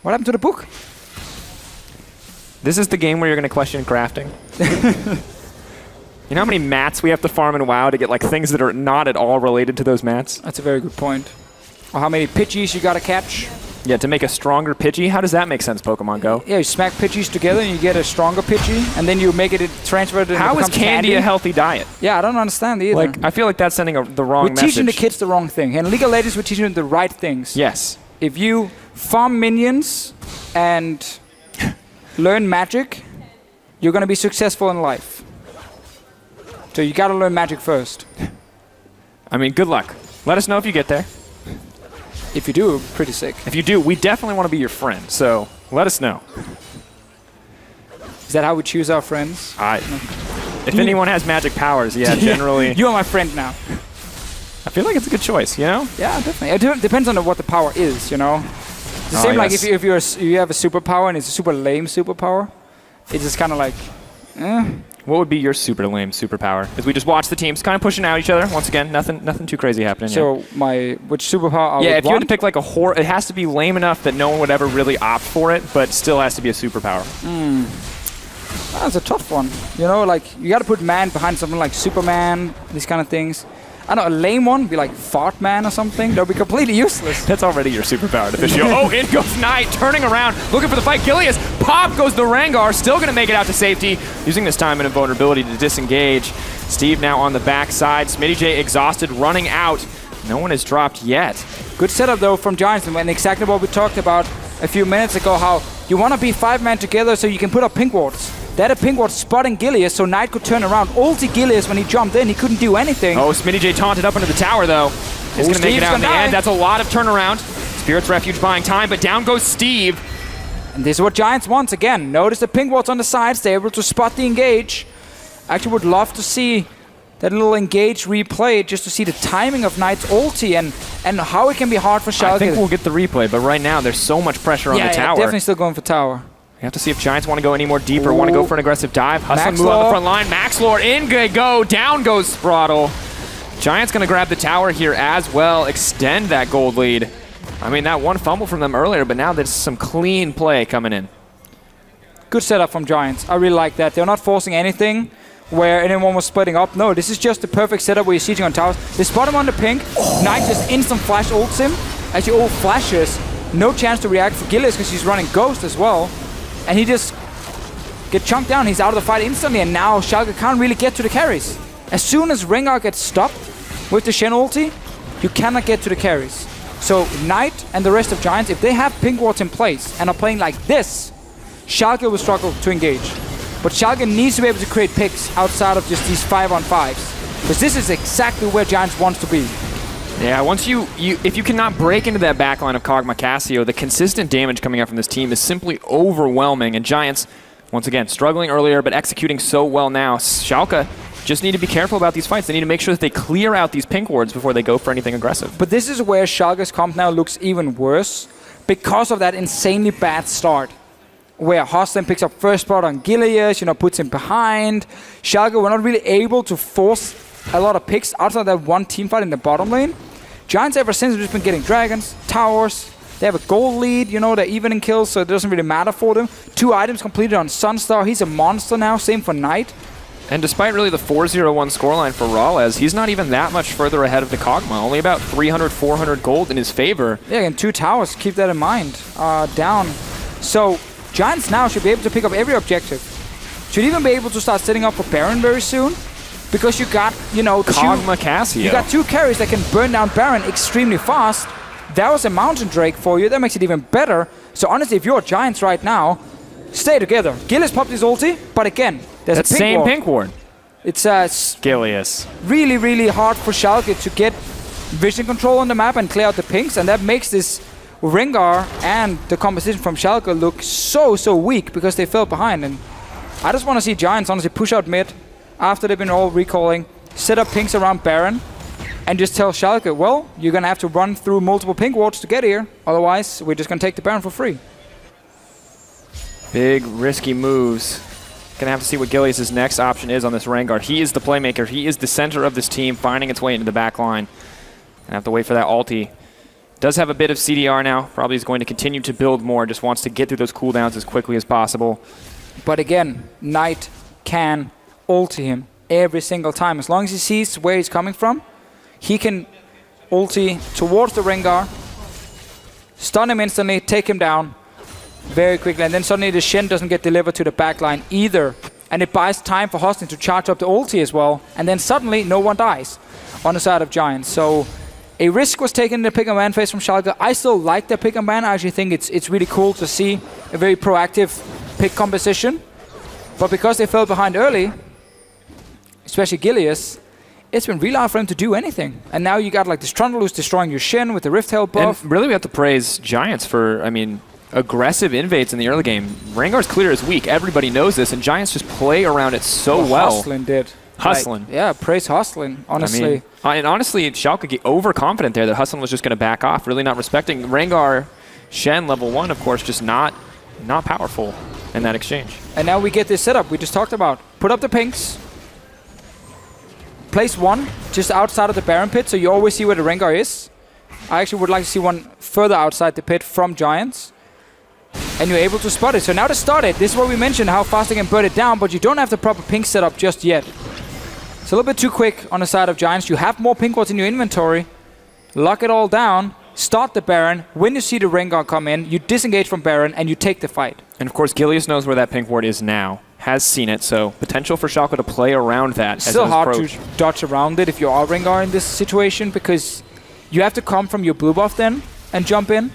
What happened to the book? This is the game where you're going to question crafting. You know how many mats we have to farm in WoW to get like things that are not at all related to those mats? That's a very good point. Or how many Pidgeys you gotta catch? Yeah, to make a stronger Pidgey? How does that make sense, Pokemon Go? Yeah, you smack Pidgeys together and you get a stronger Pidgey, and then you make it transfer it. How is candy a healthy diet? Yeah, I don't understand either. Like, I feel like that's sending the wrong message. We're teaching the kids the wrong thing. In League of Legends, we're teaching them the right things. Yes. If you farm minions and learn magic, you're gonna be successful in life. So you gotta learn magic first. I mean, good luck. Let us know if you get there. If you do, pretty sick. If you do, we definitely want to be your friend, so let us know. Is that how we choose our friends? If anyone has magic powers, yeah, generally. You are my friend now. I feel like it's a good choice, you know? Yeah, definitely. It depends on what the power is, you know? It's the same like if you have a superpower and it's a super lame superpower, it's just kind of like, What would be your super lame superpower? As we just watch the teams kind of pushing out each other. Once again, nothing too crazy happening So here. which superpower I would if you had to want? pick like a horror, it has to be lame enough that no one would ever really opt for it, but still has to be a superpower. That's a tough one. You know, like, you gotta put man behind something like Superman, these kind of things. I don't know, a lame one would be like Fart Man or something. That would be completely useless. That's already your superpower to fish. Oh, in goes Knight, turning around, looking for the fight. Gilius, pop goes the Rengar, still going to make it out to safety, using this time and invulnerability to disengage. Steve now on the backside. Smitty J exhausted, running out. No one has dropped yet. Good setup, though, from Giants, and exactly what we talked about a few minutes ago, how you want to be 5-man together so you can put up pink wards. They had a pink ward spotting Gilius, so Knight could turn around. Ulti Gilius when he jumped in, he couldn't do anything. Oh, Smitty J taunted up into the tower, though. He's going to make it out in the end. That's a lot of turnaround. Spirit's Refuge buying time, but down goes Steve. And this is what Giants wants again. Notice the pink wards on the sides. They're able to spot the engage. I actually would love to see that little engage replayed just to see the timing of Knight's ulti and how it can be hard for Schalke. I think we'll get the replay, but right now there's so much pressure on the tower. Yeah, definitely still going for tower. We have to see if Giants want to go any more deeper, want to go for an aggressive dive. Hustling move on the front line. Maxlore in go. Down goes Spraddle. Giants going to grab the tower here as well, extend that gold lead. I mean, that one fumble from them earlier, but now there's some clean play coming in. Good setup from Giants. I really like that. They're not forcing anything where anyone was splitting up. No, this is just the perfect setup where you're sieging on towers. They spot him on the pink. Knight just instant flash ults him. Actually, all flashes. No chance to react for Gilius because he's running Ghost as well. And he just get chunked down. He's out of the fight instantly, and now Schalke can't really get to the carries. As soon as Rengar gets stopped with the Shen ulti, you cannot get to the carries. So Knight and the rest of Giants, if they have pink wards in place and are playing like this, Schalke will struggle to engage. But Schalke needs to be able to create picks outside of just these 5-on-5s. Because this is exactly where Giants wants to be. Yeah, once if you cannot break into that backline of Kog'Maw Cassio, the consistent damage coming out from this team is simply overwhelming. And Giants, once again, struggling earlier, but executing so well now. Schalke just need to be careful about these fights. They need to make sure that they clear out these pink wards before they go for anything aggressive. But this is where Schalke's comp now looks even worse because of that insanely bad start. Where Hostin picks up first spot on Gilius, puts him behind. Schalke were not really able to force a lot of picks outside that one team fight in the bottom lane. Giants ever since have just been getting dragons, towers. They have a gold lead, they're even in kills, so it doesn't really matter for them. 2 items completed on Sunstar. He's a monster now. Same for Knight. And despite really the 4-0-1 scoreline for Ralez, he's not even that much further ahead of the Kog'Maw. Only about 300, 400 gold in his favor. Yeah, and 2 towers. Keep that in mind. Down. So Giants now should be able to pick up every objective. Should even be able to start setting up for Baron very soon. Because you got, Kog'Maw Cassio. You got 2 carries that can burn down Baron extremely fast. That was a Mountain Drake for you. That makes it even better. So honestly, if you're Giants right now, stay together. Gilius popped his ulti, but again, there's a pink ward. Pink ward. It's Gilius. really, really hard for Schalke to get vision control on the map and clear out the pinks, and that makes this Rengar and the composition from Schalke look so weak because they fell behind. And I just want to see Giants honestly push out mid after they've been all recalling, set up pinks around Baron, and just tell Schalke, well, you're going to have to run through multiple pink wards to get here, otherwise we're just going to take the Baron for free. Big, risky moves. Gonna have to see what Gilius' next option is on this Rengar. He is the playmaker. He is the center of this team, finding its way into the back line. Gonna have to wait for that ulti. Does have a bit of CDR now. Probably is going to continue to build more. Just wants to get through those cooldowns as quickly as possible. But again, Knight can ulti him every single time. As long as he sees where he's coming from, he can ulti towards the Rengar, stun him instantly, take him down very quickly, and then suddenly the Shen doesn't get delivered to the backline either. And it buys time for Hostin to charge up the ulti as well, and then suddenly no one dies on the side of Giants. So a risk was taken in the pick-and-ban phase from Schalke. I still like their pick-and-ban. I actually think it's really cool to see a very proactive pick composition. But because they fell behind early, especially Gilius, it's been really hard for him to do anything. And now you got like this Trundle who's destroying your Shen with the Rift Held buff. And really we have to praise Giants for, I mean, aggressive invades in the early game. Rengar's clear as weak. Everybody knows this, and Giants just play around it so well. Hustlin did. Hustlin. Like, yeah, praise Hustlin, honestly. I mean, and honestly, Schalke get overconfident there that Hustlin was just going to back off, really not respecting. Rengar, Shen, level 1, of course, just not powerful in that exchange. And now we get this setup we just talked about. Put up the pinks. Place one just outside of the Baron pit, so you always see where the Rengar is. I actually would like to see one further outside the pit from Giants. And you're able to spot it. So now to start it, this is what we mentioned, how fast they can burn it down, but you don't have the proper pink setup just yet. It's a little bit too quick on the side of Giants. You have more pink wards in your inventory. Lock it all down, start the Baron. When you see the Rengar come in, you disengage from Baron and you take the fight. And of course, Gilius knows where that pink ward is now. Has seen it, so potential for Schalke to play around that. It's still hard to dodge around it if you are Rengar in this situation, because you have to come from your blue buff then and jump in.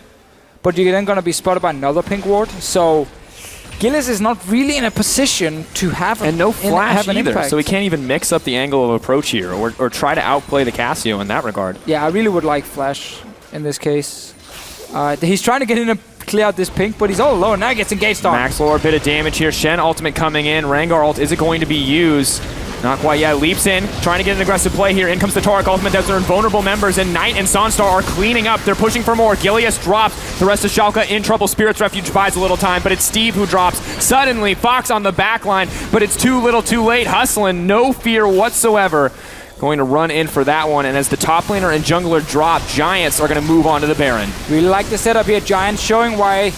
But you're then going to be spotted by another pink ward. So Gilius is not really in a position to have and no flash either, impact. So he can't even mix up the angle of approach here or try to outplay the Cassio in that regard. Yeah, I really would like flash in this case. He's trying to get in and clear out this pink, but he's all alone. Now he gets engaged on. Max Lore, a bit of damage here. Shen ultimate coming in. Rengar ult, is it going to be used? Not quite yet. Leaps in, trying to get an aggressive play here. In comes the Taurik ultimate. Those are invulnerable members, and Knight and Sonstar are cleaning up. They're pushing for more. Gilius drops. The rest of Schalke in trouble. Spirit's Refuge buys a little time, but it's Steve who drops. Suddenly, Fox on the back line, but it's too little too late. Hustlin, no fear whatsoever. Going to run in for that one, and as the top laner and jungler drop, Giants are going to move on to the Baron. We like the setup here, Giants, showing why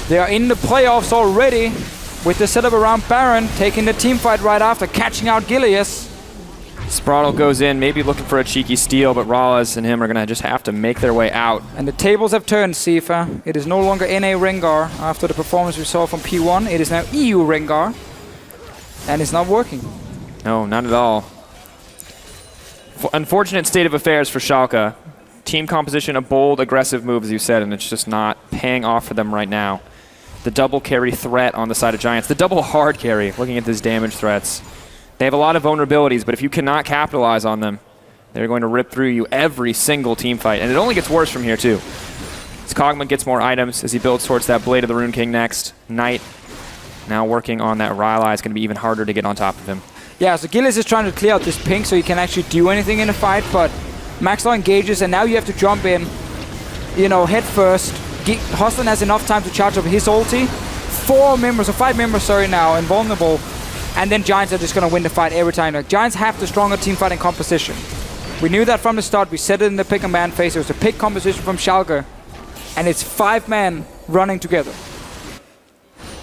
they are in the playoffs already. With the setup around Baron, taking the team fight right after, catching out Gilius. Spraddle goes in, maybe looking for a cheeky steal, but Rawless and him are going to just have to make their way out. And the tables have turned, Sifa. It is no longer NA Rengar after the performance we saw from P1. It is now EU Rengar. And it's not working. No, not at all. Unfortunate state of affairs for Schalke. Team composition, a bold, aggressive move, as you said, and it's just not paying off for them right now. The double carry threat on the side of Giants. The double hard carry, looking at these damage threats. They have a lot of vulnerabilities, but if you cannot capitalize on them, they're going to rip through you every single team fight. And it only gets worse from here, too. As Kog'Maw gets more items as he builds towards that Blade of the Rune King next. Knight now working on that Rylai. It's going to be even harder to get on top of him. Yeah, so Gilius is trying to clear out this pink so he can actually do anything in the fight, but Maxlaw engages, and now you have to jump in, you know, head first. Hostin has enough time to charge up his ulti. 5 members, now, invulnerable. And then Giants are just going to win the fight every time. Like, Giants have the stronger team fighting composition. We knew that from the start. We said it in the pick and ban phase. It was a pick composition from Schalke. And it's 5 men running together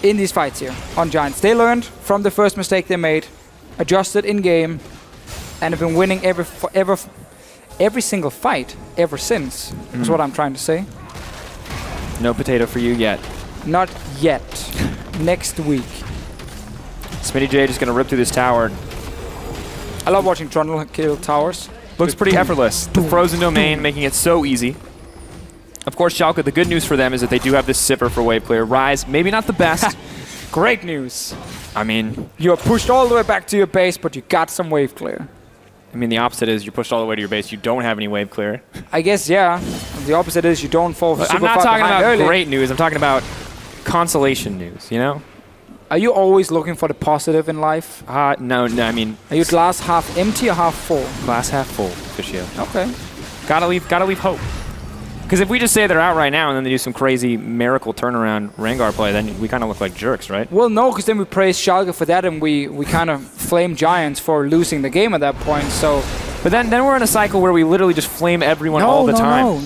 in these fights here on Giants. They learned from the first mistake they made, adjusted in-game, and have been winning every single fight ever since, is what I'm trying to say. No potato for you yet. Not yet. Next week. Smitty J just going to rip through this tower. I love watching Trundle kill towers. Looks pretty effortless. The frozen domain making it so easy. Of course, Schalke, the good news for them is that they do have this Sivir for wave clear. Rise, maybe not the best, Great news. I mean, You're pushed all the way back to your base, but you got some wave clear. the opposite is you're pushed all the way to your base. You don't have any wave clear. I guess, yeah. The opposite is you don't fall super I'm not far talking behind about early. great news. I'm talking about consolation news, you know? Are you always looking for the positive in life? No, I mean, Are you glass half empty or half full? glass half full, Fishio. Okay. Gotta leave hope. Because if we just say they're out right now and then they do some crazy miracle turnaround Rengar play, then we kind of look like jerks, right? Well, no, because then we praise Schalke for that, and we kind of flame Giants for losing the game at that point. So, But then we're in a cycle where we literally just flame everyone all the time.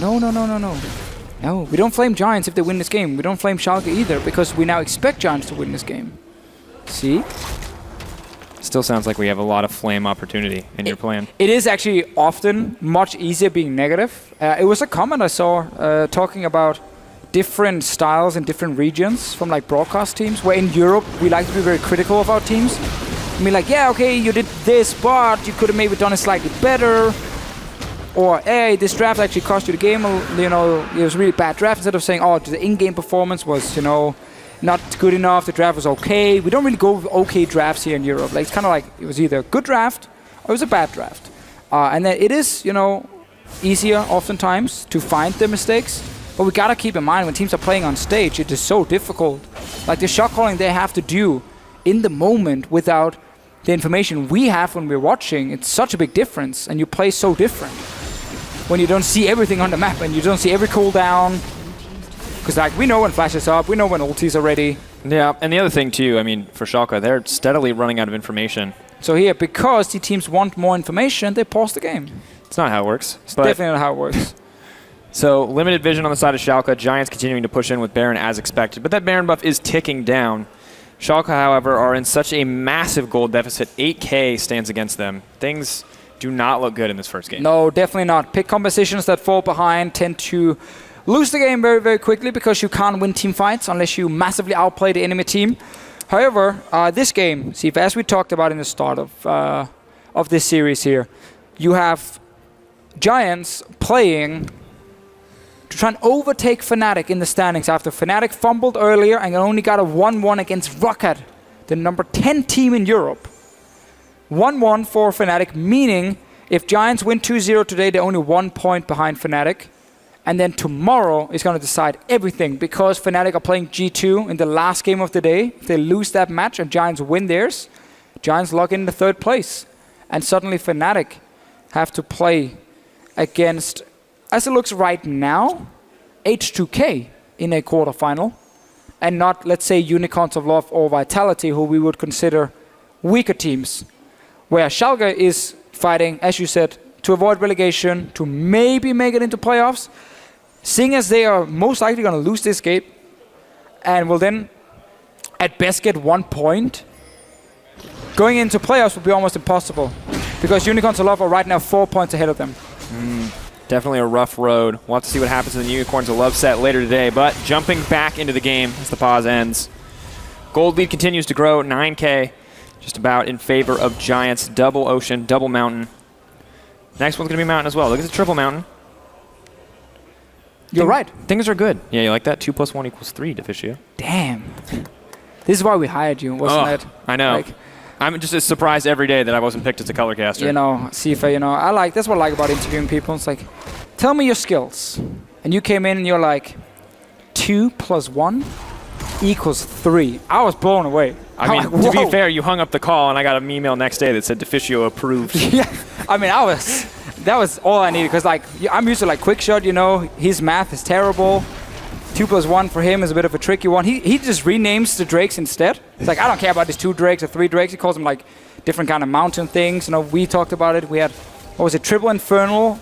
No, we don't flame Giants if they win this game. We don't flame Schalke either, because we now expect Giants to win this game. See? Still sounds like we have a lot of flame opportunity in your plan. It is actually often much easier being negative. It was a comment I saw talking about different styles in different regions from like broadcast teams, where in Europe we like to be very critical of our teams. I mean, like, yeah, okay, you did this, but you could have maybe done it slightly better. Or, hey, this draft actually cost you the game. You know, it was a really bad draft. Instead of saying, oh, the in-game performance was, you know, not good enough, the draft was okay. We don't really go with okay drafts here in Europe. Like, it's kind of like it was either a good draft or it was a bad draft. And then it is, you know, easier oftentimes to find the mistakes. But we got to keep in mind when teams are playing on stage, it is so difficult. Like the shot calling they have to do in the moment without the information we have when we're watching, it's such a big difference. And you play so different when you don't see everything on the map and you don't see every cooldown. Because like we know when flash is up, we know when ultis are ready. Yeah, and the other thing too, I mean, for Schalke, they're steadily running out of information. So here, because the teams want more information, they pause the game. It's not how it works. It's definitely not how it works. So limited vision on the side of Schalke. Giants continuing to push in with Baron as expected, but that Baron buff is ticking down. Schalke, however, are in such a massive gold deficit. 8k stands against them. Things do not look good in this first game. No, definitely not. Pick compositions that fall behind tend to lose the game very, very quickly because you can't win team fights unless you massively outplay the enemy team. However, this game, see, as we talked about in the start of this series here, you have Giants playing to try and overtake Fnatic in the standings after Fnatic fumbled earlier and only got a 1-1 against Rocket, the number 10 team in Europe. 1-1 for Fnatic, meaning if Giants win 2-0 today, they're only 1 point behind Fnatic. And then tomorrow is going to decide everything because Fnatic are playing G2 in the last game of the day. If they lose that match and Giants win theirs, Giants lock in the third place. And suddenly Fnatic have to play against, as it looks right now, H2K in a quarterfinal. And not, let's say, Unicorns of Love or Vitality, who we would consider weaker teams. Where Schalke is fighting, as you said, to avoid relegation, to maybe make it into playoffs. Seeing as they are most likely going to lose this game and will then at best get 1 point, going into playoffs will be almost impossible because Unicorns of Love are right now 4 points ahead of them. Definitely a rough road. We'll have to see what happens in the Unicorns of Love set later today, but jumping back into the game as the pause ends. Gold lead continues to grow, 9k, just about in favor of Giants. Double Ocean, double Mountain. Next one's going to be Mountain as well. Look at the triple Mountain. You're right. Things are good. Yeah, you like that? 2 + 1 = 3, Deficio. Damn. This is why we hired you, wasn't it? I know. Like, I'm just as surprised every day that I wasn't picked as a color caster. you know, Sifa, you know, that's what I like about interviewing people. It's like, tell me your skills. And you came in and you're like, 2 + 1 = 3. I was blown away. I mean, to be fair, you hung up the call and I got an email next day that said Deficio approved. Yeah, I mean, that was all I needed because like I'm used to like quick shot, you know, his math is terrible. 2 + 1 for him is a bit of a tricky one. He just renames the drakes instead. It's like I don't care about these 2 drakes or 3 drakes. He calls them like different kind of mountain things. You know, we talked about it. We had what was it, triple infernal,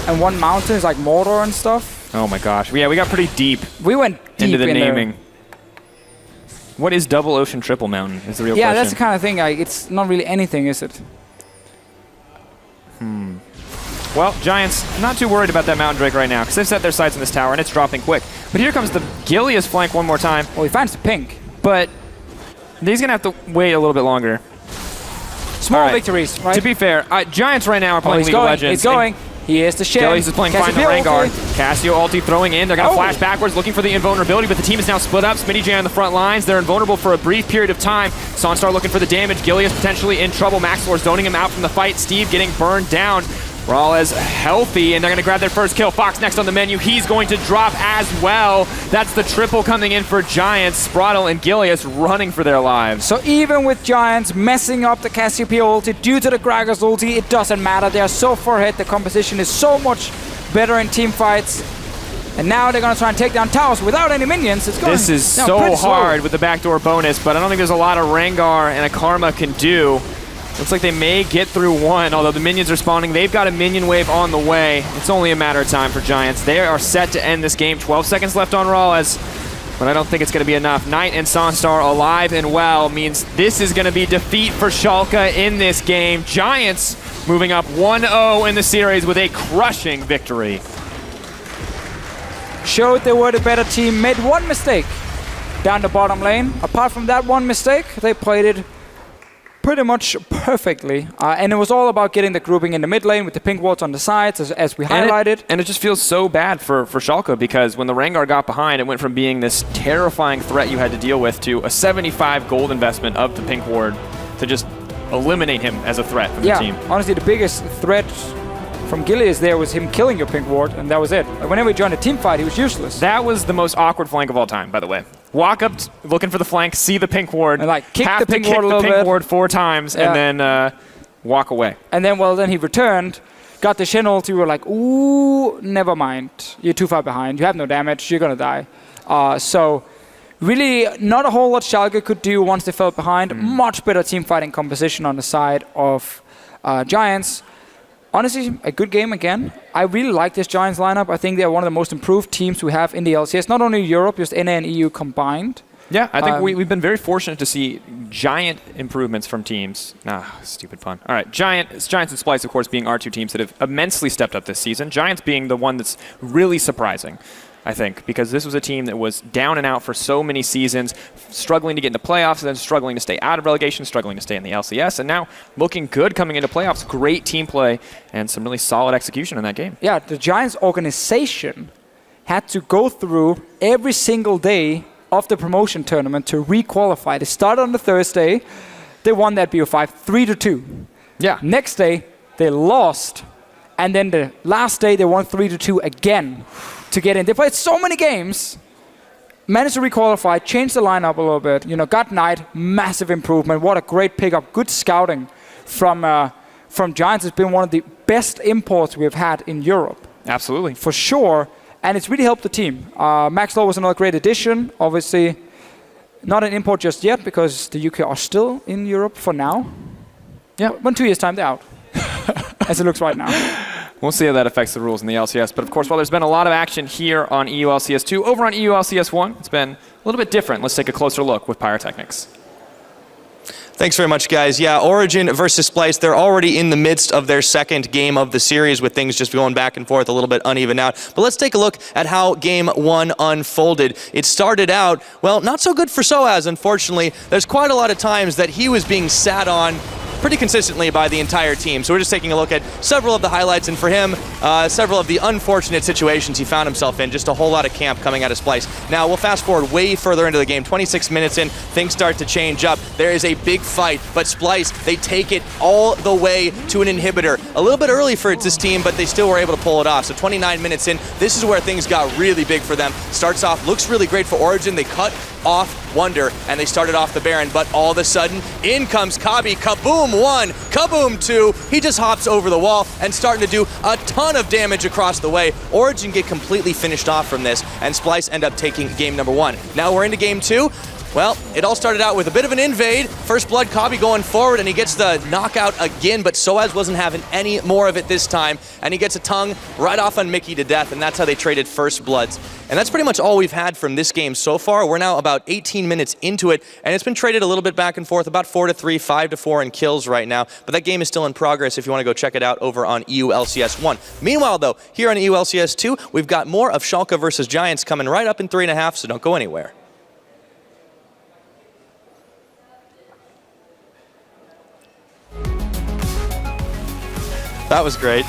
and 1 mountain is like Mordor and stuff. Oh my gosh, yeah, we got pretty deep. We went deep into the naming. There. What is double Ocean triple Mountain? Is the real question. Yeah, that's the kind of thing. Like, it's not really anything, is it? Well, Giants not too worried about that Mountain Drake right now because they've set their sights on this tower and it's dropping quick. But here comes the Gilius flank one more time. Well, he finds the pink. But he's going to have to wait a little bit longer. Small victories, right? To be fair, Giants right now are playing League of Legends. He's going. Here's the Shen. Gilius is playing fine the Rengar. Cassio ulti throwing in. They're going to flash backwards, looking for the invulnerability, but the team is now split up. Smitty J on the front lines. They're invulnerable for a brief period of time. Sonstar looking for the damage. Gilius potentially in trouble. Maxlor zoning him out from the fight. Steve getting burned down. Rawlez healthy, and they're going to grab their first kill. Fox next on the menu. He's going to drop as well. That's the triple coming in for Giants. Spraddle and Gilius running for their lives. So even with Giants messing up the Cassiopeia ulti due to the Gragas ulti, it doesn't matter. They are so far ahead. The composition is so much better in team fights. And now they're going to try and take down towers without any minions. This is so hard with the backdoor bonus, but I don't think there's a lot of Rengar and a Karma can do. Looks like they may get through one, although the minions are spawning. They've got a minion wave on the way. It's only a matter of time for Giants. They are set to end this game. 12 seconds left on Rawlez, but I don't think it's going to be enough. Knight and Sonstar alive and well means this is going to be defeat for Schalke in this game. Giants moving up 1-0 in the series with a crushing victory. Showed they were the better team, made one mistake down the bottom lane. Apart from that one mistake, they played it pretty much perfectly, and it was all about getting the grouping in the mid lane with the pink wards on the sides, as we highlighted. And it just feels so bad for Schalke, because when the Rengar got behind, it went from being this terrifying threat you had to deal with to a 75 gold investment of the pink ward to just eliminate him as a threat from the team. Honestly, the biggest threat from Gilius there was him killing your pink ward, and that was it. Like, whenever he joined a team fight, he was useless. That was the most awkward flank of all time, by the way. Walk up, looking for the flank, see the pink ward, and like kick the pink ward 4 times, and then walk away. And then, then he returned, got the Shen ult. You were like, ooh, never mind. You're too far behind. You have no damage. You're gonna die. So really, not a whole lot Schalke could do once they fell behind. Much better team fighting composition on the side of Giants. Honestly, a good game again. I really like this Giants lineup. I think they're one of the most improved teams we have in the LCS. Not only Europe, just NA and EU combined. Yeah, I think we've been very fortunate to see giant improvements from teams. Stupid pun. All right, Giants and Splice, of course, being our two teams that have immensely stepped up this season. Giants being the one that's really surprising, I think, because this was a team that was down and out for so many seasons, struggling to get into playoffs, and then struggling to stay out of relegation, struggling to stay in the LCS, and now looking good coming into playoffs. Great team play and some really solid execution in that game. Yeah, the Giants organization had to go through every single day of the promotion tournament to re-qualify. They started on the Thursday. They won that BO5 3-2. Yeah. Next day, they lost. And then the last day, they won 3-2 again to get in. They played so many games, managed to requalify, changed the lineup a little bit. Got Knight, massive improvement. What a great pickup. Good scouting from Giants. It's been one of the best imports we've had in Europe. Absolutely. For sure. And it's really helped the team. Maxlor was another great addition. Obviously, not an import just yet because the UK are still in Europe for now. Yeah. But in 2 years' time, they're out. As it looks right now. We'll see how that affects the rules in the LCS. But of course, while there's been a lot of action here on EULCS2, over on EULCS1, it's been a little bit different. Let's take a closer look with Pyrotechnics. Thanks very much, guys. Yeah, Origin versus Splice, they're already in the midst of their second game of the series with things just going back and forth, a little bit uneven out. But let's take a look at how Game 1 unfolded. It started out, well, not so good for Soaz, unfortunately. There's quite a lot of times that he was being sat on pretty consistently by the entire team. So we're just taking a look at several of the highlights, and for him, several of the unfortunate situations he found himself in. Just a whole lot of camp coming out of Splice. Now, we'll fast forward way further into the game. 26 minutes in, things start to change up. There is a big fight, but Splice, they take it all the way to an inhibitor. A little bit early for this team, but they still were able to pull it off. So 29 minutes in, this is where things got really big for them. Starts off, looks really great for Origin. They cut off Wonder, and they started off the Baron, but all of a sudden, in comes Kabi. Kaboom 1, kaboom 2. He just hops over the wall and starting to do a ton of damage across the way. Origin get completely finished off from this, and Splice end up taking game number 1. Now we're into game 2. Well, it all started out with a bit of an invade. First blood, Kabi going forward, and he gets the knockout again, but Soaz wasn't having any more of it this time, and he gets a tongue right off on Mickey to death, and that's how they traded first bloods. And that's pretty much all we've had from this game so far. We're now about 18 minutes into it, and it's been traded a little bit back and forth, about 4-3, 5-4 in kills right now, but that game is still in progress if you want to go check it out over on EULCS1. Meanwhile, though, here on EULCS2, we've got more of Schalke versus Giants coming right up in 3.5, so don't go anywhere. That was great.